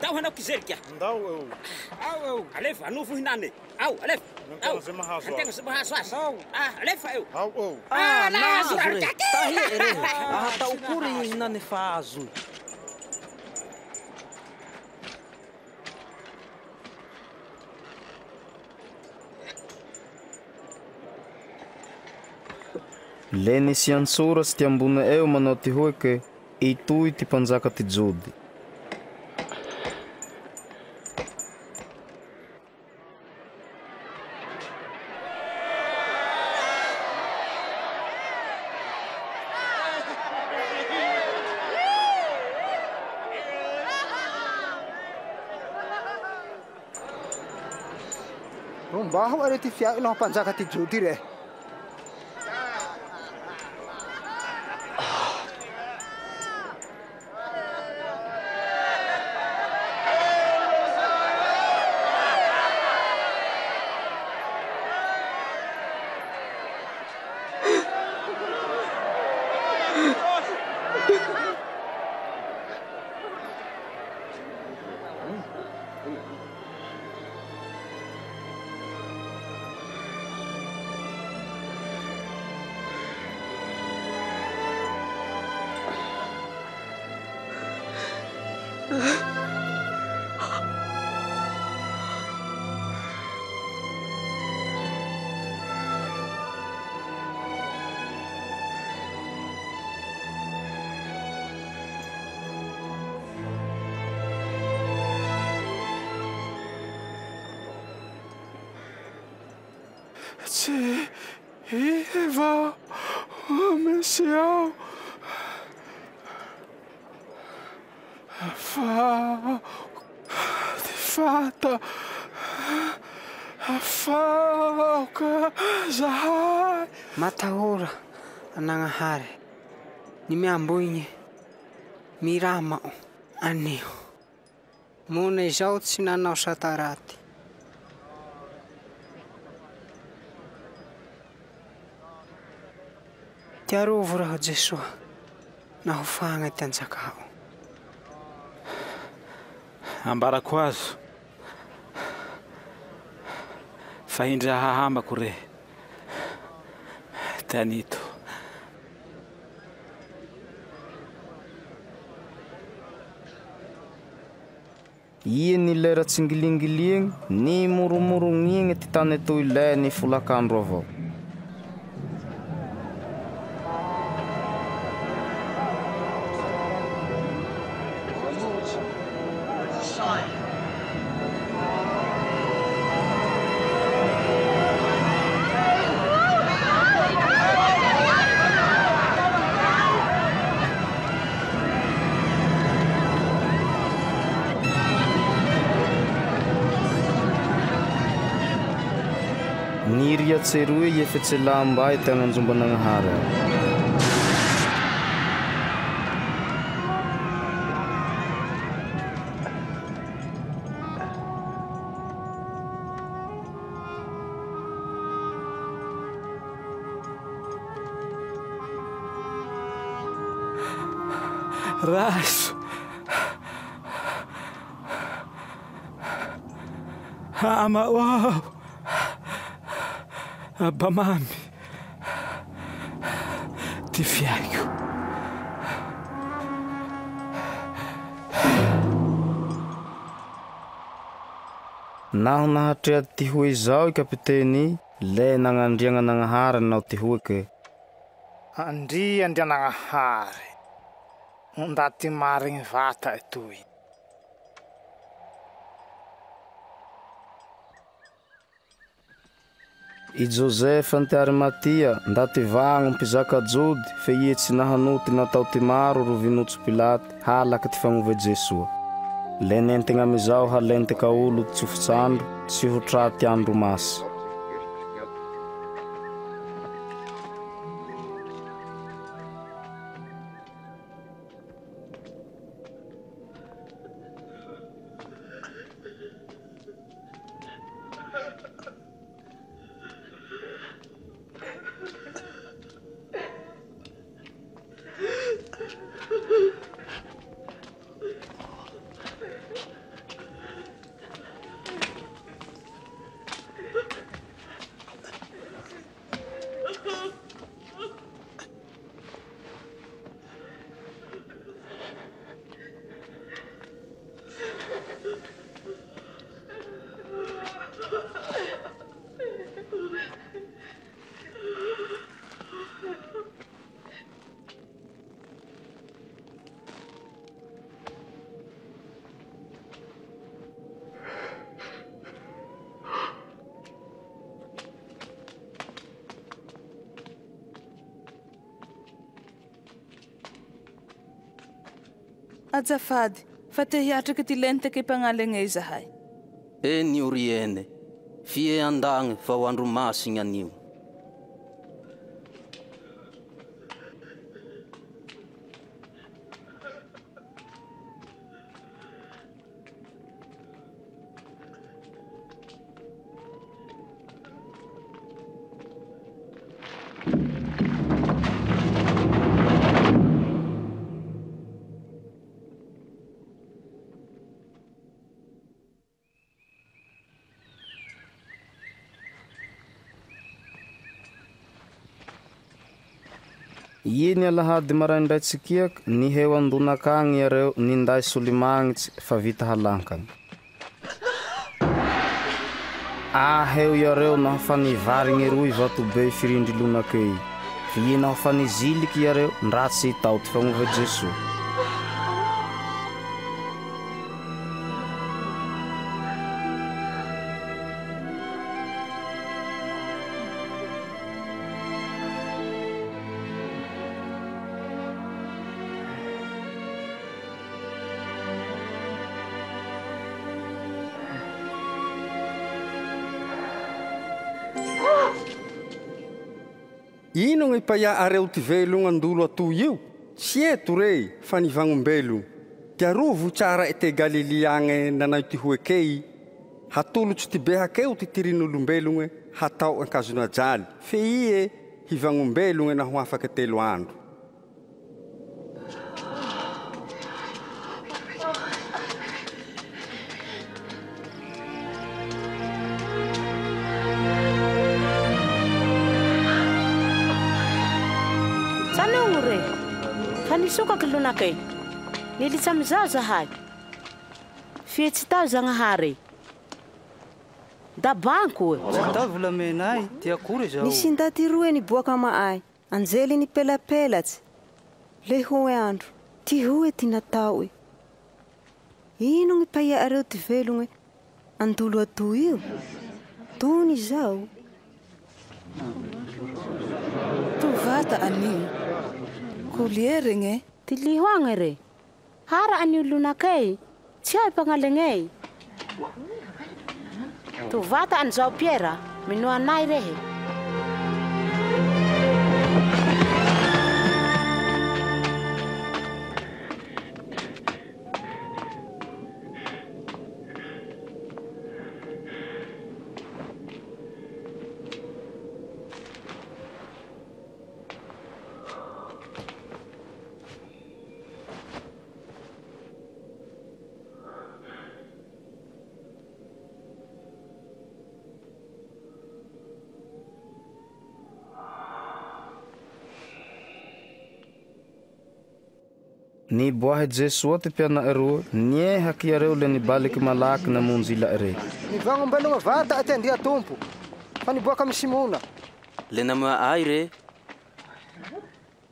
Ndao hanao kizerika. Ndao eu. Au. Alefa anofo hinane. Au, alefa. Au. Antenga se mahaso as. Alefa eu. Au. Nazo re. Tahi re. Ahata ukuri hinane fazo. Le nisy antsoratsy ty ambony eo manao ty hoe ke itoy ty mpanjaka ty jody. Rombaho are ty fiay laha mpanjaka ty jody re. Se Eva, Messias, de fato, falca, Zahai. Matahora, Anangahare, ni me amboinye, Miramao, anio. Mona izao tsy nanao sataraty. Tiarovo raha Jesoa, na ho fagna ty anjakao. Ambarako azo. Fa indra hahambako re. Tanito. Ie ny lera tsingilingilieng, ny moromorongigny ty tany atoy ilay ny folakandro avao. Niria tseroe efa tsy lambay tagna anjombananahary. Raso. Ama wow. Abamami. Ty fiaiko. Naho nahatrea ty hoe zao i kapiteny, le nagnandriagna nagnahary nao ty hoeke. Andria nagnahary. Ndaty marigny vata etoy. I Josefa ty Arimatia, ndaty vagno mpizaka jody, fe ie tsy nahanoty natao ty maro rovinotso Pilaty, halaky ty fagnova Jesoa. Le nentegna amizao halente ka olo ty tsofitsandro, tsy ho traty andro masy. Azafady, fa te hiatraka ty lentake mpagnalegna izahay. Eny oriene, fie andagny fa ho andro masigna anio. Ie ny alahady maraindray tsikiaka, ny heo andonakagny iareo ninday solimagnitsy fa vita halankagny. Aheo iareo naho fa nivarigny roy vatobe firindry lonakey. Ie naho fa niziliky iareo ndratsy tao ty fagnova Jesoa. Ino gny paia areo ty velogna andolo atoy io? Tsy eto re fa ny vagnombelo. Tiarovo tsara ete Galilia agny nanay ty hoekei. Hatolotsy ty behakeo ty tirin'olombelogny hatao ankazona jaly. Fe ie hivagnombelogny na ho afaky 3 andro. Sanongo re, fa nisokaky lonakay. Nilitsy amizao zahay. Fietsy tao Zagnahary. Da banko e. Tao volamenay, ty akory zao. Nisy ndaty roe niboaka maay. Anjely ni pelapelatsy. Le hoe andro. Ty hoe ty natao e. Ino gny paia areo ty velogny andolo ato io? Tony zao. Tuvata anio. Kulierenge. Ty lihoagny re. Hara anio lonakay. Tsy ay pagnalenay. Tuvata anzao Piera. Mino anay rehe. Niboahy Jesua ty piana roa, niehaky areo le nibaliky malaky namonjy ila ere. Nivagnombelogna vata aty andria tompo. Fa niboaka amy Simona. Le nama ay re.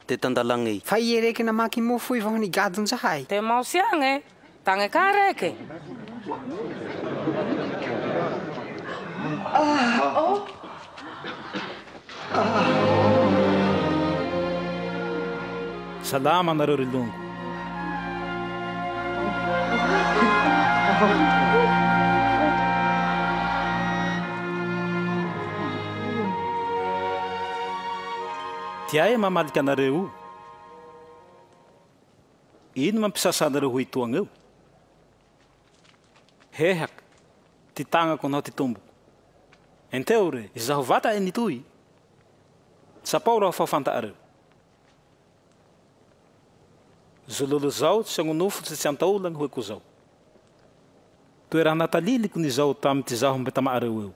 Te tandalagnay. Fa iereky namaky mofo ivao ni gadon zahay. Te mausiange, tange kareke. Salama nareo rilongo. Tiay mamalika anareo. Ino mampisasanareo ho itoagna eo? Hehaka, ty tagnako anao ty tomboko. Enteo re, izaho vata eny toy. Sapao raha fafantareo. Zololo zao tsy agnonofo tsy antaolagny hoeko zao. Toeraha nataliliko ny zao tamy ty zaho mbe tamareo eo.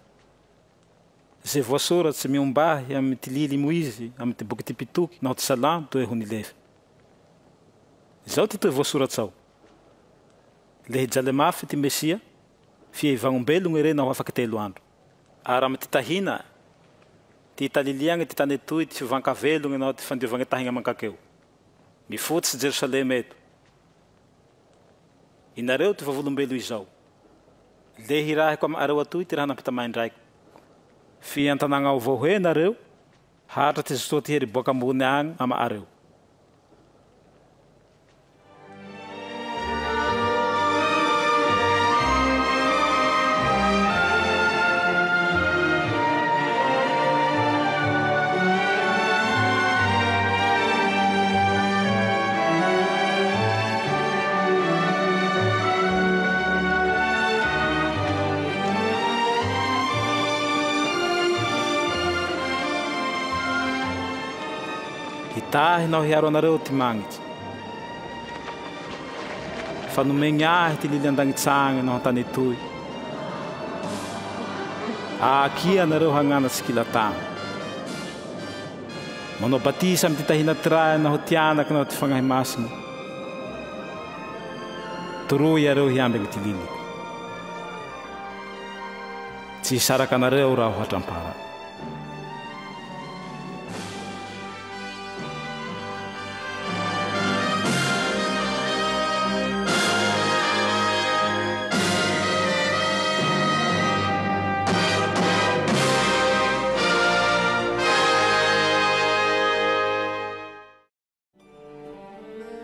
Zay voasoratsy miombahy amy ty lily Moizy amy ty boky ty pitoky naho ty salamo toe ho nilefa. Zao ty toe voasoratsy ao. Le hijaly mafy ty Mesia fia ivagnombelogny ere naho afaky 3 andro. Ary amy ty tahina ty italiliagny ty tany toy ty fivankavelogny naho ty fandiovagny tahigna mankakeo. Mifototsy Jerusalema eto. Inareo ty vavolombelo izao. Le hirahiko amy areo atoy ty raha nampitamaindraiko. Fia antanagna ao vao hoe nareo, hatra ty soa ty hery boaka ambony agny ama areo. Hitahy nao hiaro anareo ty magnitsy. Fa nomegny ahy ty lily andagnitsagny nao antany toy. Akia anareo hagnanatsy kilatagna. Manao batisa amy ty tahina tiray naho ty anaky naho ty fagnahy masina. Toroy areo hiamby amy ty lily. Tsy hisaraky anareo raha ho hatrampara.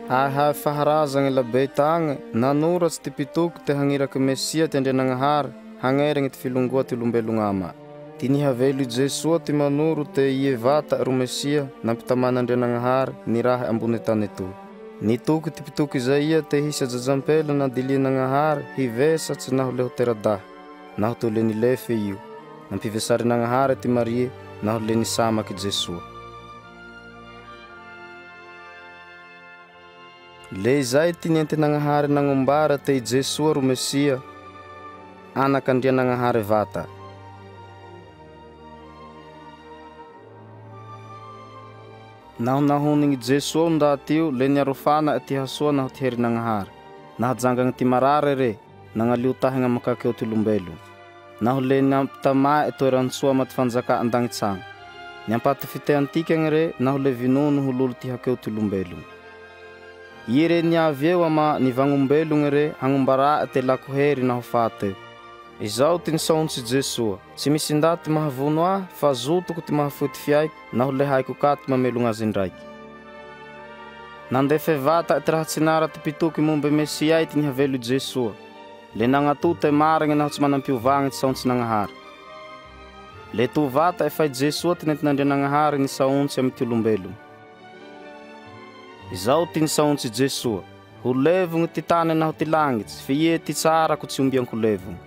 Hahay faharazagny labe tagny, nanoratsy ty pitoky te hagniraky Mesia ty Andrianagnahary, hagnerigny ty filongoa ty olombelogna ama. ty nihavelo i Jesua ty manoro te ie vata ro Mesia nampitaman'Andrianagnahary ny raha ambony tany etoy. Nitoky ty pitoky Isaia te hisy ajajampela na dilianagnahary hivesatsy naho le ho teradaha naho to le nilefe io nampivesarin'Agnahary ty Marie naho le nisamaky Jesua. Le izay ty nienten'Agnahary nagnombara te i Jesua ro Mesia anak'Andrianagnahary vata. Naho nahonigny Jesua ndaty io le niarofana ty hasoa naho ty herin'Agnahary nahajangagny ty marare re nagnalio tahigna makakeo ty olombelo naho le niampitamae toerantsoa maty fanjaka andagnitsagny niampaty fiteantikagny re naho le vinono hololo ty hakeo ty olombelo. I re niavy eo ama nivagnombelogny re hagnombaraa te lako hery naho fateo. Izao ty nisaontsy Jesua, tsy misy ndaty mahavono ahy fa zotoko ty mahafoy ty fiaiko naho le haiko ka ty mamelogna azy ndraiky. Nandefe vata ty raha tsinara ty pitoky mombe Mesia ty nihavelo i Jesua. Le nagnatote marigny naho tsy manampiovagny ty saontsy-Nagnahary. Le to vata efa i Jesua ty nentin'Andrianagnahary ny saontsy amy ty olombelo. Izao ty nisaontsy Jesua, ho levogny ty tany naho ty langitsy, fe ie ty tsarako tsy ombianko levogny.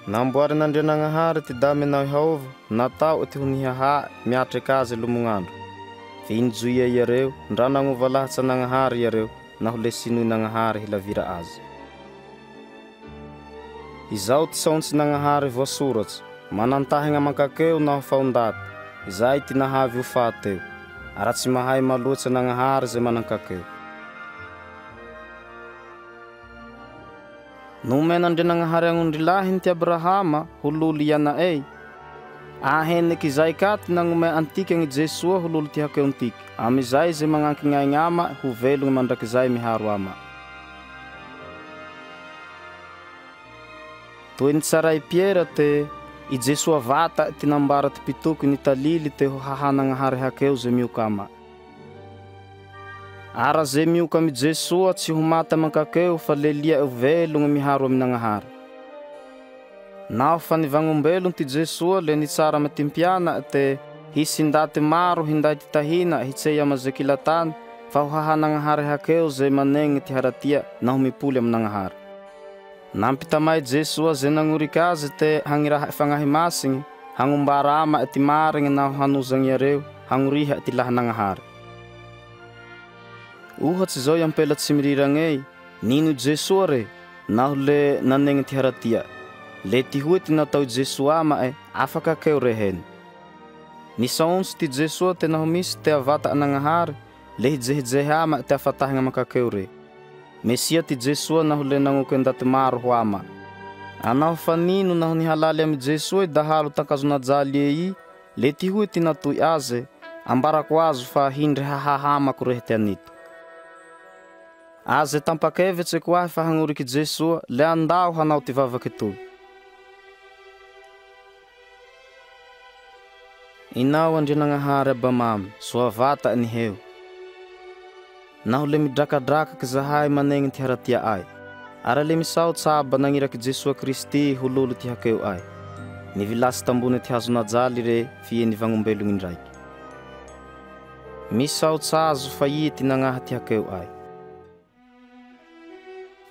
Namboarin'Andrianagnahary ty dame nao Jehova, natao ty ho nihaha miatriky azy lomognandro. Fe injoia iareo, ndra nagnova lahatsa Nagnahary iareo, naho le sinoy-Nagnahary hilavira azy. Izao ty saontsy Nagnahary voasoratsy, manantahigna makakeo naho faondaty, izay ty nahavy ho fateo, ara tsy mahay maloatsy Nagnahary zay manankakeo. Nomen'Andrianagnahary agnondry lahiny ty Abrahama hololo Ianaey, aheniky izay ka ty nagnome antikagny Jesua hololo ty hakeontiky, amizay zay magnanky gn'aigny ama ho velogny mandrakizay miharo ama. Toy ny tsaray Piera te i Jesua vata ty nambara ty pitoky ny talily te ho hahanagnahary hakeo zay mioka ama. Ara zay mioka amy Jesua tsy ho mata mankakeo fa le lia eo velogny miharo amin'Agnahary. Naho fa nivagnombelogny ty Jesua le nitsara matimpiana te hisy ndaty maro hinday ty tahina hitsey amazekilatany fa ho hahanagnahary hakeo zay manegny ty haratia naho mipoly amin'Agnahary. Nampitamay Jesua zay nagnoriky azy te hagniraha fagnahy masigny, hagnombara ama ty marigny naho hanozagny iareo, hagnoriha ty lahan'Agnahary. Ohatsy zao iampela tsy miriragney, nino Jesua re, naho le nanegny ty haratia. Le ty hoe ty natao Jesua ama afaka keo reheny. Nisaontsy ty Jesua te naho misy te avata Anagnahary, le hijehijehy ama te afatahigna makakeo re. Mesia ty Jesua naho le nagnoky ndaty maro ho ama. Anaho fa nino naho nihalali amy Jesua dahalo takazonajaly i, le ty hoe ty natoy aze, ambarako azo fa hindry hahahamako rehe ty anito. Aze tampakevetsy ko ahy fa hagnoriky Jesua, le andao hanao ty vavaky toy. Inao Andrianagnahary Abamamy, soa vata ny heo. Naho le midrakadrakaky zahay manegny ty haratia ay. Ara le misao tsaba nagniraky Jesua Kristy hololo ty hakeo ay. Nivilasy tambony ty hazonajaly re fie nivagnombelogny ndraiky. Misao tsazo fa i ty nagnaha ty hakeo ay.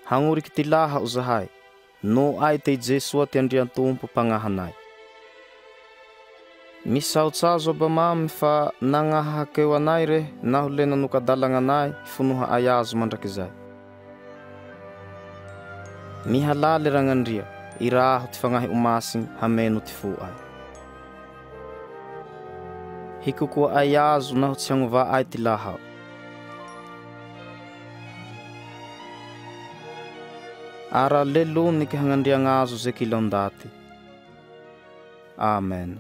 Hangoriky ty laha o zahay, no ay te Jesua ty Andriantompo pagnahanay. Misao tsazo Abamamy fa nagnaha hakeo anay re, naho le nanokadalagnanay hifonoha ay azo mandrakizay. Mihalali ragnandria, iraho ty fagnahy umasigny hameno ty fo ay. Hikokoa ay azo naho tsy hagnova ay ty lahao. Ara leloniky hagnandriagna azo zay kilaondaty. Amen.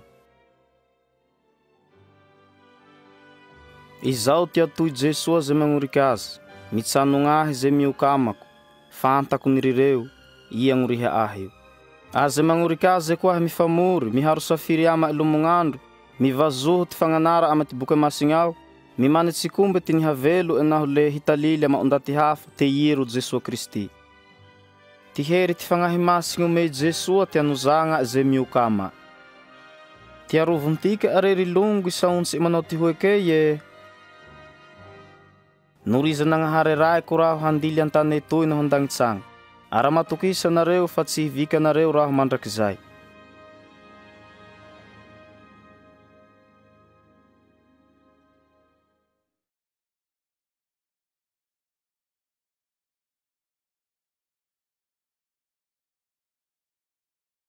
Izao ty atoy Jesua zay magnoriky azy, mitsanognahy zay mioka amako, fantako nirireo, i agnoriha ahy io. Azy magnoriky azy koa mifamory, miharo safiry ama ilomognandro, mivazoho ty fagnanara ama ty boka masigny ao, mimanitsy kombe ty nihavelo naho le hitalily ama ondaty hafa te iro Jesua Kristy. ty hery ty fagnahy masigny ome Jesoa ty anozagna ze miokama. Ty arovontika arery longo isaonsy manao ty hoekey e. Noriza nagnahary raiko raho handily antany etoy no handagnitsagna. Ara matokisa nareo fa tsy hivika nareo raho mandrakizay.